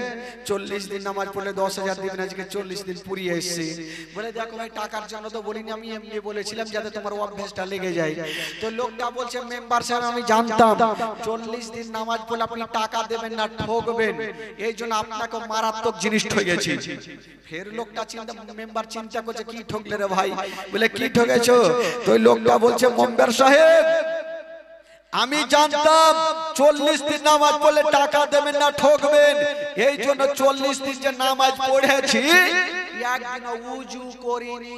40 দিন নামাজ পড়লে 10,000 দিবেন, আজকে 40 দিন পুরিয়ে এসেছি। বলে দেখো ভাই, টাকার জন্য তো বলিনি, আমি এমনি বলেছিলাম যাতে তোমার অভ্যাসটা লেগে যায়। তো লোকটা বলছে, মেম্বার সাহেব আমি জানতাম 40 দিন নামাজ পড়লে আপনি টাকা দেবেন না, ঠকবেন, এই জন্য আপনাকে মারাত্মক জিনিস ঠকেছি। ফের লোকটা মেম্বার চিন্তা করছে, কি ঠকলে রে ভাই? বলে কি ঠকেছো? তো লোকটা বলছে, মেম্বার সাহেব আমি জানতাম 40 দিন নামাজ পড়লে টাকা দেবেন না, ঠকবেন, এই জন্য 40 দিন যে নামাজ পড়েছি একদিন উজু করিনি,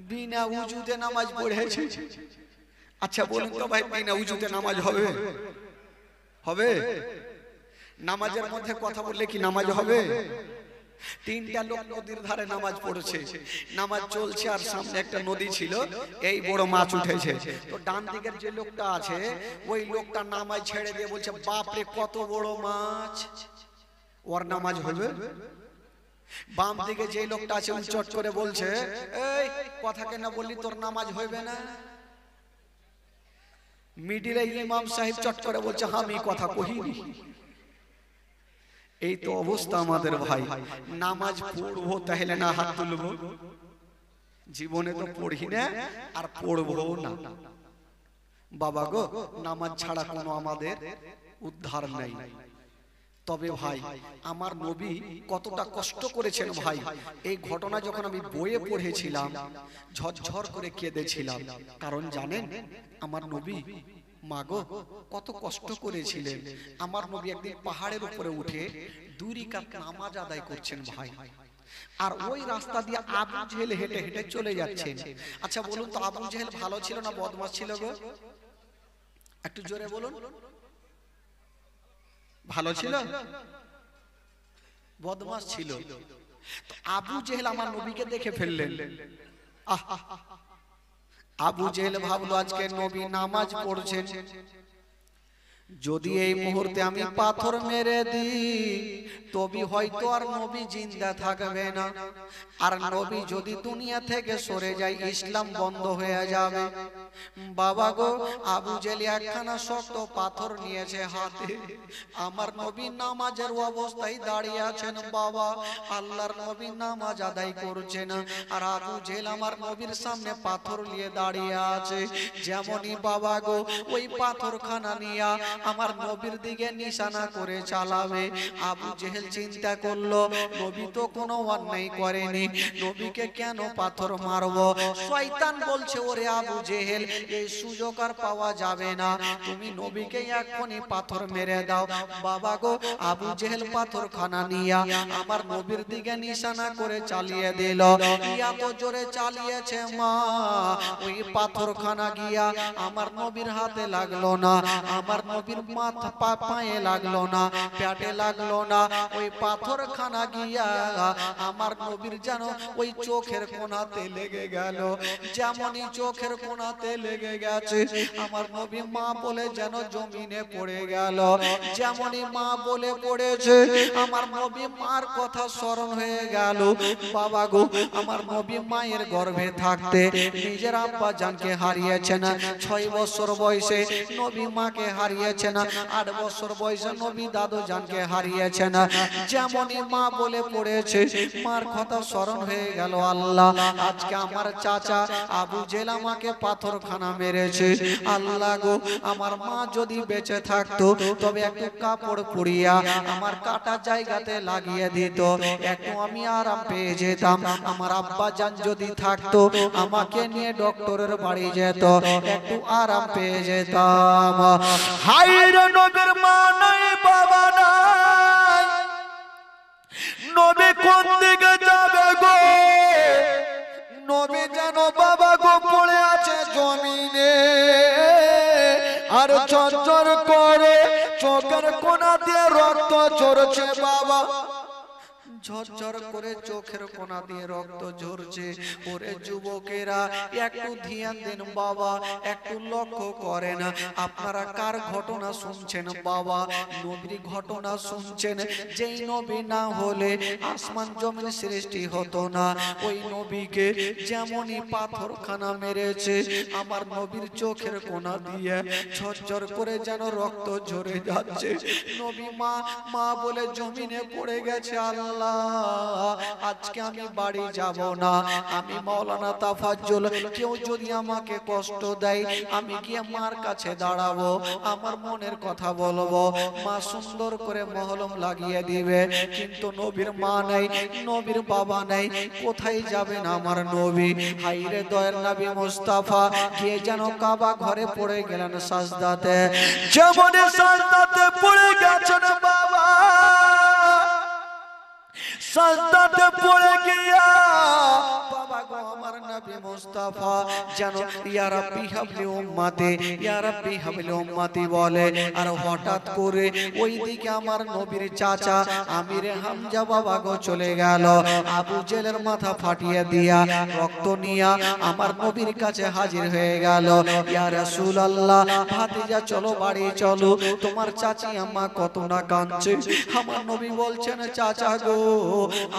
বিনা উজুতে নামাজ পড়েছি। আচ্ছা বলুন তো ভাই, বিনা উজুতে নামাজ হবে? হবে? নামাজের মধ্যে কথা বললে কি নামাজ হবে? তিনটা লোক নদীর ধারে নামাজ পড়ছে, নামাজ চলছে, আর সামনে একটা নদী ছিল, এই বড় মাছ উঠেছে। তো ডান দিকের যে লোকটা আছে, ওই লোকটা নামাজ ছেড়ে দিয়ে বলছে, বাপরে কত বড় মাছ, ওর নামাজ হবে? বাম দিকে যে লোকটা আছে উচ্চট করে বলছে, এই কথা কেন বললি, তোর নামাজ হবে না? মিডিলে ইমাম সাহেব চট করে বলছে, আমি কথা কহিনি। এই তো অবস্থা আমাদের ভাই। নামাজ পড়বো তাহলে না হাত তুলবো? জীবনে তো পড়ি না আর পড়বো না। বাবা গো, নামাজ ছাড়া কোনো আমাদের উদ্ধার নাই। তবে ভাই, আমার নবী কতটা কষ্ট করেছেন ভাই, এই ঘটনা যখন আমি বইয়ে পড়েছিলাম ঝরঝর করে কেঁদেছিলাম। কারণ জানেন, আমার নবী মাগো কত কষ্ট করেছিলেন। আমার নবী একদিন পাহাড়ের উপরে উঠে 2 রাকাত নামাজ আদায় করছেন ভাই, আর ওই রাস্তা দিয়ে আবু জেহেল হেঁটে হেঁটে চলে যাচ্ছেন। আচ্ছা বলুন তো, আবু জেহেল ভালো ছিল না বদমাশ ছিল গো? একটু জোরে বলুন। ভালো ছিল? বদমাশ ছিল? আবু জেহেল আমার নবীকে দেখে ফেললেন। আবু জেহেল ভাবলো আজকে নবী নামাজ পড়ছেন, যদি এই মুহূর্তে আমি পাথর মেরে দিই তবে হয়তো আর নবী জিন্দা থাকবে না, আর নবী যদি দুনিয়া থেকে সরে যায় ইসলাম বন্ধ হয়ে যাবে। বাবা গো, আবু জেহেল একখানা শক্ত পাথর নিয়েছে হাতে, আমার নবী নামাজের অবস্থায় দাঁড়িয়ে আছেন। বাবা, আল্লাহর নবী নামাজ আদায় করছেন, আর আবু জেহেল আমার নবীর সামনে পাথর নিয়ে দাঁড়িয়ে আছে। যেমনই বাবা গো ওই পাথরখানা নিয়ে আমার নবীর দিকে নিশানা করে চালাবে, আবু জেহেল চিন্তা করলো নবী তো কোনো অন্যায় করেনি, নবীকে কেন পাথর মারবো? শয়তান বলছে, ওরে আবু জেহেল, এই সুযোগ আর পাওয়া যাবে না, তুমি নবীকে এখনই পাথর মেরে দাও। বাবা গো, আবু জেহেল পাথরখানা নিয়া আমার নবীর দিকে নিশানা করে চালিয়ে দিল। এত জোরে চালিয়েছে মা, ওই পাথরখানা গিয়া আমার নবীর হাতে লাগলো না, আমার নবীর মাথা পায়ে লাগলো না, পেটে লাগলো না। ওই পাথরখানা গিয়া আমার নবীর যেন ওই চোখের কোণাতে লেগে গেল। যেমনই চোখের কোণাতে লেগে গেছে, আমার নবী মা বলে যেন জমিনে পড়ে গেল। যেমনই মা বলে পড়েছে, আমার নবী মার কথা স্মরণ হয়ে গেল। বাবা গো, আমার নবী মায়ের গর্ভে থাকতে নিজের আব্বা জানকে হারিয়েছেন। 6 বছর বয়সে নবী মাকে হারিয়েছেন, 8 বছর বয়সে নবী দাদু জানকে হারিয়েছেন। যেমনই মা বলে পড়েছে, মার কথা স্মরণ হয়ে গেল। আল্লাহ, আজকে আমার চাচা আবু জেহেল আমাকে পাথরখানা মেরেছে। আল্লাহ গো, আমার মা যদি বেঁচে থাকতো তবে একটু কাপড় পুড়িয়া আমার কাটা জায়গাতে লাগিয়ে দিত, একটু আমি আরাম পেয়ে যেতাম। আমার আব্বা জান যদি থাকতো আমাকে নিয়ে ডক্টরের বাড়ি যেত, একটু আরাম পেয়ে যেতাম। হায়রে নবীর মা নাই, বাবা নাই, নবী কোন দিকে যাবে গো? নবী যেন বাবা গো পড়ে আছে জমিনে, আর ঝরঝর করে চোখের কোণা দিয়ে রক্ত ঝরছে। বাবা, ঝরঝর করে চোখের কোণা দিয়ে রক্ত ঝরছে। ওরে যুবকেরা, একটু ধ্যান দেন বাবা, একটু লক্ষ্য করেন। আপনারা কার ঘটনা শুনছেন বাবা? নবীর ঘটনা শুনছেন। যেই নবী না হলে আসমান জমিন সৃষ্টি হতো না। ওই নবীকে যেমনই পাথরখানা মেরেছে, আমার নবীর চোখের কোণা দিয়ে ঝরঝর করে যেন রক্ত ঝরে যাচ্ছে। নবী মা মা বলে জমিনে পড়ে গেছে। আল্লাহ, আজকে আমি বাড়ি যাব না। আমি মাওলানা তাফাজ্জল, কেউ যদি আমাকে কষ্ট দেয়, আমি গিয়ে মার কাছে দাঁড়াবো, আমার মনের কথা বলবো। মা সুন্দর করে মহলম লাগিয়ে দিবে। কিন্তু নবীর মা নাই, নবীর বাবা নাই, কোথায় যাবেন আমার নবী? হায়রে দয়ার নবী মুস্তাফা গিয়ে যেন কাবা ঘরে পড়ে গেলেন সাজদাতে। যেমন সাজদাতে পড়ে গেছেন বাবা, সাজদাতে পড়ে গিয়া বাবা গো আমার নবী মুস্তাফা যেন ইয়া রাব্বি হাবলি উম্মতি, ইয়া রাব্বি হাবলি উম্মতি বলে। আর হঠাৎ করে ওইদিকে আমার নবীর চাচা আমিরে হামজা বাবা গো চলে গেল। আবু জেহেলের মাথা ফাটিয়ে দিয়া রক্ত নিয়া আমার নবীর কাছে হাজির হয়ে গেল। ইয়া রাসূলুল্লাহ, ভাতিজা চলো বাড়ি চলো, তোমার চাচি আম্মা কত না কাঁদছে। আমার নবী বলছেন, চাচা গো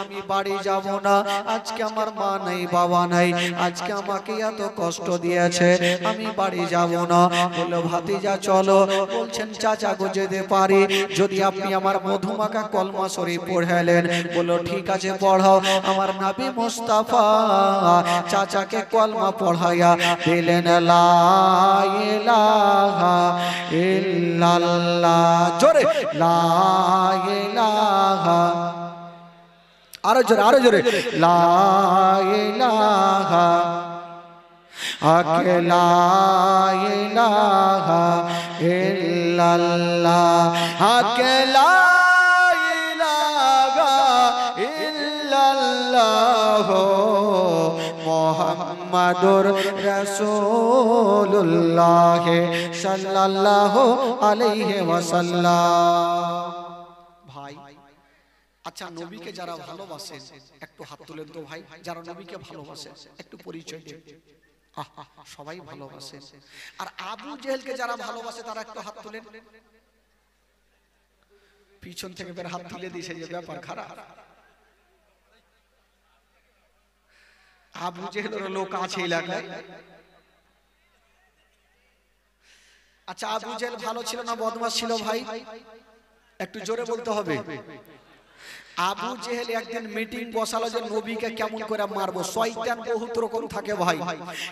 আমি বাড়ি যাব না, আজকে আমার মা নাই বাবা নাই, আজকে আমাকে এত কষ্ট দিয়েছে, আমি বাড়ি যাব না। বললো ভাতিজা চলো। বলছেন চাচা গো যেতে পারি, যদি আপনি আমার মধুমাখা কলমা শরীফ পড়ালেন। বললো ঠিক আছে পড়াও। আমার নবী মুস্তাফা চাচাকে কলমা পড়াইয়া দিলেন। লা ইলাহা ইল্লাল্লাহ, জোরে লা ইলাহা, আরো জোরে আরো জোরে, লা ইলাহা লা ইলাহা ইল্লাল্লাহ, লা ইলাহা ইল্লাল্লাহ, মুহাম্মাদুর রাসূলুল্লাহ সাল্লাল্লাহু আলাইহি ওয়াসাল্লাম। ভাই, আচ্ছা নবীকে যারা ভালোবাসেন একটু হাত তুলেন তো ভাই। যারা নবীকে ভালোবাসেন একটু পরিচয় দেন। সবাই ভালোবাসেন। আর আবু জেহেলকে যারা ভালোবাসে তারা একটু হাত তুলেন। পিছন থেকে বের হাত তুলে দিয়েছে, যে ব্যাপার খারাপ। আবু জেহেলের লোক আছে এলাকায়। আচ্ছা আবু জেহেল ভালো ছিল না বদমাশ ছিল ভাই? একটু জোরে বলতে হবে। আবু জেহেল একদিন মিটিং বসালো যে নবীকে কেমন করে মারবো। শয়তান বহুত রকম থাকে ভাই,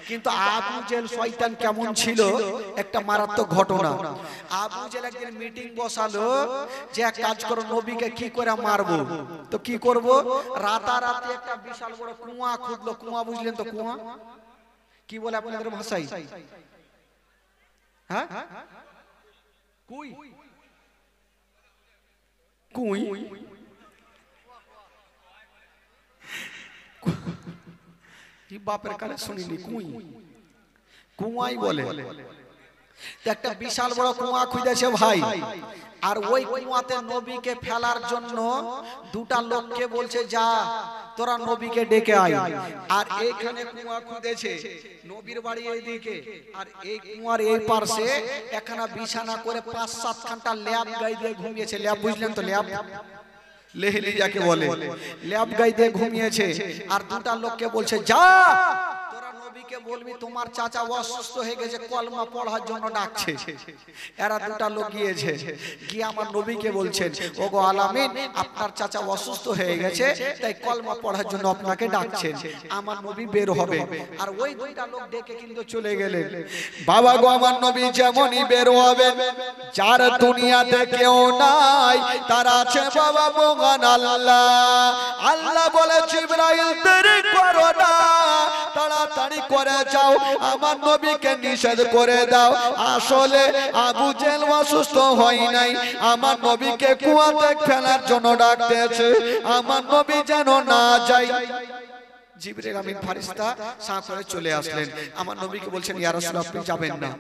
কিন্তু আবু জেহেল শয়তান কেমন ছিল একটা মারাত্মক ঘটনা। আবু জেহেল একদিন মিটিং বসালো যে এক কাজ করো, নবীকে কি করে মারবো। তো কি করব, রাতারাতি একটা বিশাল বড় কুয়া খুঁড়লো। কুয়া বুঝলেন তো, কুয়া কি বলে আপনাদের ভাষায়? হ্যাঁ, কুই কুই কি বাপের কানে শুনিনি, কুই কুয়াই বলে। একটা বিশাল বড় কুয়া খুঁজেছে ভাই, আর ওই কুয়াতে নবীকে ফেলার জন্য দুটা লোককে বলছে যা তোরা নবীকে ডেকে আয়। আর এইখানে কুয়া খুঁজেছে, নবীর বাড়ি এইদিকে, আর এই কুয়ার এই পাশে একখানা বিছানা করে 5-7 খানটা ল্যাব গাই দিয়ে ঘুমিয়েছে। ল্যাব বুঝলেন তো? ল্যাব লেহলি যাকে বলে, ল্যাব গাই দিয়ে ঘুমিয়েছে। আর দুটা লোককে বলছে যা তোরা নবীকে বলবি তোমার চাচা অসুস্থ হয়ে গেছে, কলমা পড়ার জন্য ডাকছে। এরা দুটা লোক গিয়েছে, গিয়ে আমার নবীকে বলছেন ওগো আলামিন আপনার চাচা অসুস্থ হয়ে গেছে, তাই কলমা পড়ার জন্য আপনাকে ডাকছেন। আমার নবী বের হবে, আর ওই দুইটা লোক ডেকে কিন্তু চলে গেলেন। বাবা গো আমার নবী যেমনই বের হবে, যার দুনিয়াতে কেউ নাই তার আছে বাবা মহান আল্লাহ। আল্লাহ বলে জিবরাইল দেরি করো না, তাড়াতাড়ি করে যাও, আমার নবীকে নিষেধ করে দাও। আসলে আবু জেহেল অসুস্থ হয় নাই, আমার নবীকে কুয়াতে ফেলার জন্য ডাকতেছে, আমার নবী যেন না যায়। জিবরাইল আমিন ফেরেশতা সাঁ করে চলে আসলেন, আমার নবীকে বলছেন ইয়া রাসূল আপনি যাবেন না,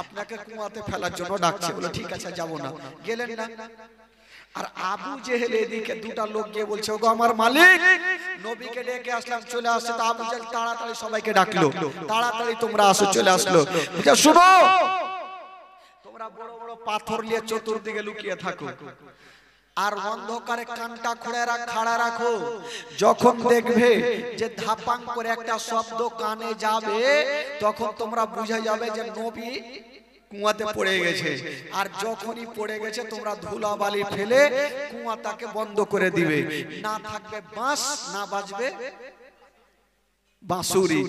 আপনাকে কুয়াতে ফেলার জন্য ডাকছে। বলে ঠিক আছে যাব না, গেলেন না। আর আবু জেহেল এদিকে দুটা লোক গিয়ে বলছে ওগো আমার মালিক নবীকে ডেকে আসলাম, চলে আসছে। তো আবু জেহেল তাড়াতাড়ি সবাইকে ডাকলো, তাড়াতাড়ি তোমরা আসো, চলে আসলো। বুঝা শুনো, তোমরা বড় বড় পাথর নিয়ে চতুর্দিকে লুকিয়ে থাকো, আর অন্ধকারে কানটা খাড়া রাখো। যখন দেখবে যে ধাপাং করে একটা শব্দ কানে যাবে, তখন তোমরা বুঝে যাবে যে নবী কুয়াতে পড়ে গেছে। আর যখনই পড়ে গেছে তোমরা ধুলাবালি ফেলে কুয়াটাকে বন্ধ করে দিবে। না থাকবে বাঁশ, না বাজবে বাঁশুরি।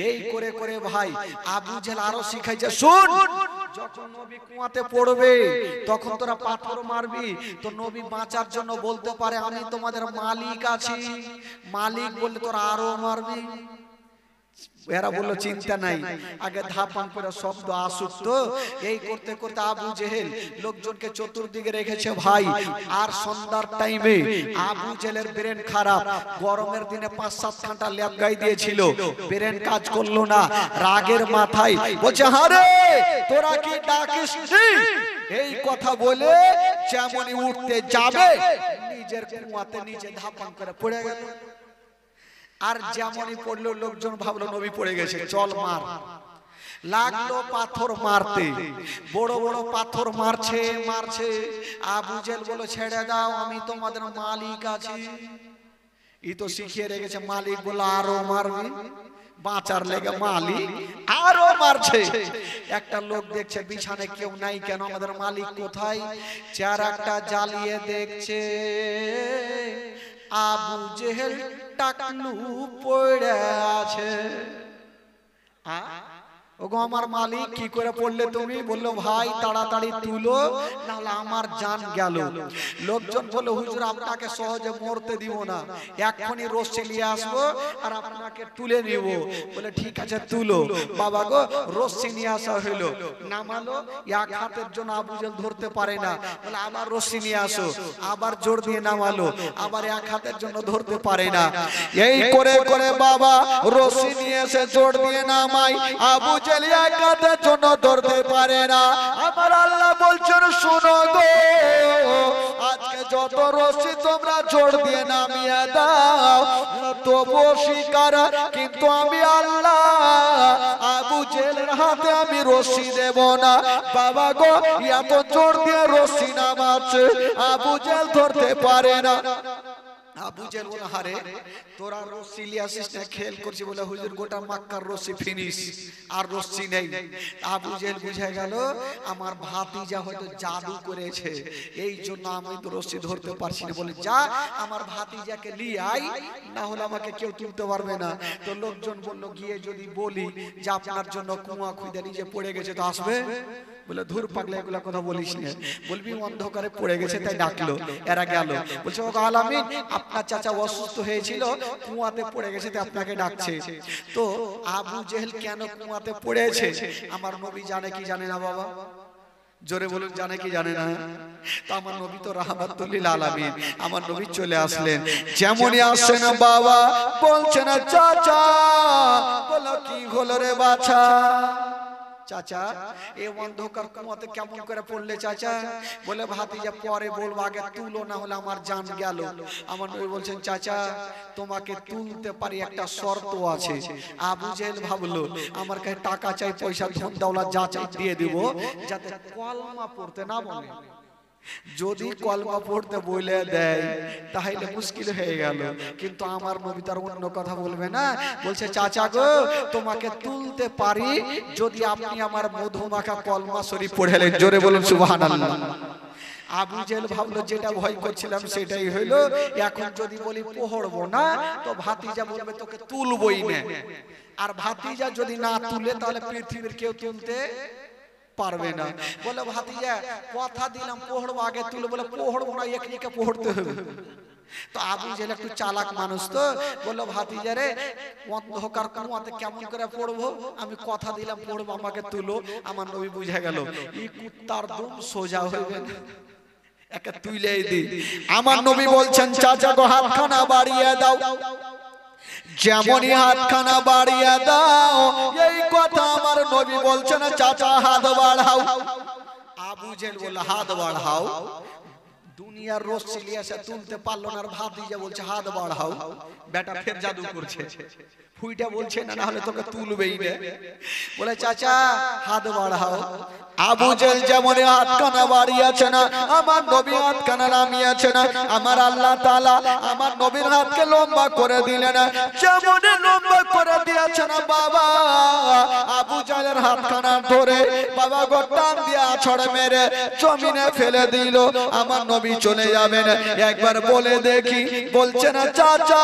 এই করে করে ভাই আবু জেহেল আরো শিখাইছে, শুন যখন নবী কুয়াতে পড়বে তখন তোরা পাথর মারবি, তো নবী বাঁচার জন্য বলতে পারে আমি তোমাদের মালিক আছি, মালিক বললে তোরা আরো মারবি। এরা বললো চিন্তা নাই, আগে ধাপান করে শব্দ আসুক। তো এই করতে করতে আবু জেহেল লোকজনকে চতুর্দিকে রেখেছে ভাই। আর সন্ধ্যার টাইমে আবু জেহেলের ব্রেন খারাপ, গরমের দিনে 5-7 ঘন্টা ল্যাব গাই দিয়েছিল, ব্রেন কাজ করলো না। রাগের মাথায় বলছে হারে তোরা কি ডাকিস? এই কথা বলে যেমনই উঠতে যাবে নিজের কুয়াতে নিচে ধাপান করে পড়ে গেল। আর যেমনই পড়লো লোকজন ভাবলো নবী পড়ে গেছে, চল মার। লাগলো পাথর মারতে, বড় বড় পাথর মারছে মারছে। আবু জেহেল বলে ছেড়ে দাও, আমি তোমাদের মালিক আছি। ই তো শিখিয়ে রেখেছে, মালিক বলে আরো মারবে, বাঁচার লেগে মালিক আরো মারছে। একটা লোক দেখছে বিছানায় কেউ নাই, কেন আমাদের মালিক কোথায়? চেহারাটা জ্বালিয়ে দেখছে, আবু জেহেল টাকলু পড়ে আছে। ওগো আমার মালিক কি করে পড়লে তুমি? বললো ভাই তাড়াতাড়ি তুলো, নাহলে আমার জান গেল। লোকজন বললো হুজুর আপনাকে সহজে মরতে দিব না, এক্ষুনি রশ্মি নিয়ে আসবো আর আপনাকে তুলে নিব। বলে ঠিক আছে তুলো। বাবা গো রশ্মি নিয়ে আসা হইলো, নামালো। এক হাতের জন্য আবু জেহেল ধরতে পারে না, বলে আবার রশ্মি নিয়ে আসো, আবার জোর দিয়ে নামালো, আবার এক হাতের জন্য ধরতে পারে না। এই করে করে বাবা রশ্মি নিয়ে এসে জোর দিয়ে নামাই, আবু জেহেল এক হাতের জন্য ধরতে পারে না। আমার আল্লাহ বলছেন শোনো গো, আজকে যত রশ্মি তোমরা জোর দিয়ে নামিয়ে দাও তবুও শিকার, কিন্তু আমি আল্লাহ আবু জেহেলের হাতে আমি রশ্মি দেব না। বাবা গো এত জোর দিয়ে রশ্মি নামাচ্ছে, আবু জেহেল ধরতে পারে না। আবু জেহেল বলে হারে তোরা রশ্মি নিয়ে আসিস না, খেল করছি। বলে হুজুর গোটা মক্কার রশ্মি ফিনিশ, আর রশ্মি নেই। আবু জেহেল বুঝে গেল আমার ভাতিজা হয়তো জাদু করেছে, এই জন্য আমি তো রশ্মি ধরতে পারছি না। বলে যা আমার ভাতিজাকে নিয়ে আই, না হলে আমাকে কেউ তুলতে পারবে না। তো লোকজন বলল গিয়ে যদি বলি যে আপনার জন্য কুয়া খুঁজে নিজে পড়ে গেছে তো আসবে? বলে ধুর পাগলা এগুলা কথা বলিস না, বলবি অন্ধকারে পড়ে গেছে তাই ডাকলো, এরা গেল। বলছে ও আলামিন আপনার চাচা অসুস্থ হয়েছিল, কুয়াতে পড়ে গেছে তাই আপনাকে ডাকছে। তো আবু জেহেল কেন কুয়াতে পড়েছে আমার নবী জানে কি জানে না বাবা? জোরে বলুন, জানে কি জানে না? তো আমার নবী তো রাহমাতুল লিল আলামিন, আমার নবী চলে আসলেন। যেমনই আসেন বাবা বলছেন চাচা, বলো কি হলো রে বাছা? চাচা এই অন্ধকার কুয়াতে কেমন করে পড়লে চাচা? বলে ভাতিজা পরে বলবো, আগে তুলো না হলে আমার জান গেল। আমার নবী বলছেন চাচা তোমাকে তুলতে পারি, একটা শর্ত আছে। আবু জেহেল ভাবলো আমার কাছে টাকা চাই, পয়সা ধন দৌলত যা চাই দিয়ে দিব, যাতে কলমা পড়তে না বলে। যদি কলমা পড়তে বলে দেয় তাহলে মুশকিল হয়ে গেল। কিন্তু আমার নবী তার অন্য কথা বলবে না, বলছে চাচা গো তোমাকে তুলতে পারি যদি আপনি আমার মধুমাখা কলমা শরীফ পড়েলেন। জোরে বলুন সুবহানাল্লাহ। আবু জেহেল ভাবলো যেটা ভয় করছিলাম সেটাই হইলো। এখন যদি বলি পড়বো না তো ভাতিজা বলবে তোকে তুলবই না, আর ভাতিজা যদি না তুলে তাহলে পৃথিবীর কেউ তুলতে পারবে না। বলে ভাতিজা কথা দিলাম পড়বো, আগে তুলে বলে পড়বো না, একে পড়তে হবে। তো আবু জেহেল একটু চালাক মানুষ, তো বললো ভাতিজা রে অন্ধকার কুয়াতে কেমন করে পড়বো, আমি কথা দিলাম পড়বো, আমাকে তুলো। আমার নবী বুঝে গেল এই কুত্তার দুম সোজা হইবে না, একে তুইলেই দি। আমার নবী বলছেন চাচা গো হাতখানা বাড়িয়ে দাও। যেমনই হাতখানা বাড়িয়ে দাও, এই কথা আমার নবী বলছেন চাচা হাত বাড়াও। আবু জেহেল বলল হাত বাড়াও। দুনিয়ার রশ্মি নিয়ে এসে তুলতে পারলো না, আর ভাতিজা বলছে হাত বাড়াও। বেটা ফের জাদু করছে, ফুইটা বলছে না হলে তোকে তুলবেই না। বলে চাচা হাত বাড়াও। আবু জেহেল যেমন হাতখানা বাড়িয়েছে না, আমার নবী হাতখানা নামিয়েছে না, আমার আল্লাহ তাআলা আমার নবীর হাতকে লম্বা করে দিলেন। যেমন লম্বা করে দিয়েছে না বাবা, আবু জেহেলের হাতখানা ধরে বাবা গো টান দিয়ে আছড় মেরে জমিনে ফেলে দিল। আমার নবী চলে যাবেন, একবার বলে দেখি। বলছে না চাচা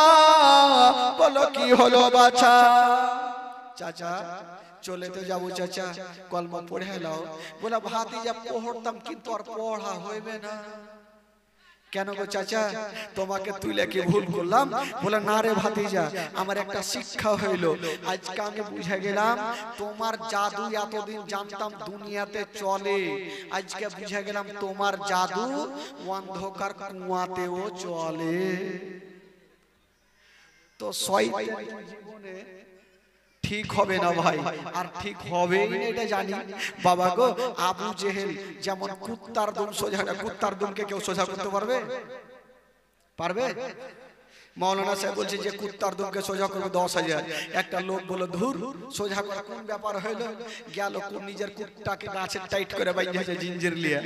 বলো কি হলো বাছা? চাচা চলে তো যাবো চাচা, কলমা পড়ে এলাও। বলে ভাতিজা পড়তাম কিন্তু আর পড়া হইবে না। কেন গো চাচা তোমাকে তুইলে কি ভুল করলাম? বলে না রে ভাতিজা, আমার একটা শিক্ষা হইলো, আজকে আমি বুঝে গেলাম তোমার জাদু এতদিন জানতাম দুনিয়াতে চলে, আজকে বুঝে গেলাম তোমার জাদু অন্ধকার কুয়াতেও চলে। তো শয়তান জীবনে ঠিক হবে না ভাই, আর ঠিক হবে না এটা জানি। বাবা গো আবু জেহেল যেমন কুত্তার দুম সোজা, কুত্তার দুমকে কেউ সোজা করতে পারবে? পারবে? মৌলানা সাহেব বলছে যে কুত্তার দুমকে সোজা করবে 10,000। একটা লোক বলে ধুর সোজা করা কোন ব্যাপার হইলো? গেল নিজের কুত্তাকে গাছে টাইট করে বাইন্ধেছে জিঞ্জির লিয়ে,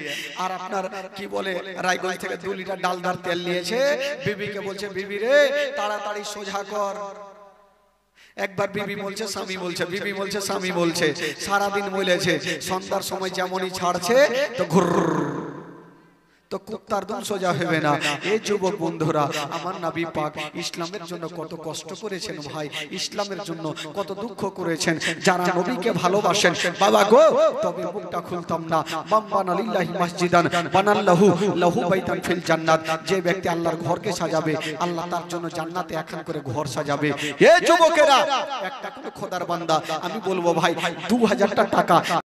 আর আপনার কি বলে রায়গঞ্জ থেকে 2 লিটার ডালদার তেল নিয়েছে, বিবিকে বলছে বিবি রে তাড়াতাড়ি সোজা কর। একবার বিবি বলছে, স্বামী বলছে, বিবি বলছে, স্বামী বলছে, সারাদিন বলেছে, সন্ধ্যার সময় যেমনই ছাড়ছে তো ঘুর, তো কুত্তার দুম সোজা হবে না। এই যুবক বন্ধুরা, আমার নবী পাক ইসলামের জন্য কত কষ্ট করেছেন ভাই, ইসলামের জন্য কত দুঃখ করেছেন। যারা নবীকে ভালোবাসেন বাবা গো তবে মুখটা খুলতাম না। বাম্বানা লিল্লাহি মসজিদান বানাল্লাহু লাহু বাইতান ফিল জান্নাত। যে ব্যক্তি আল্লাহর ঘরকে সাজাবে, আল্লাহ তার জন্য জান্নাতে একখান করে ঘর সাজাবে। এই যুবকেরা একটা করে খোদার বান্দা, আমি বলবো ভাই 2000 টাকা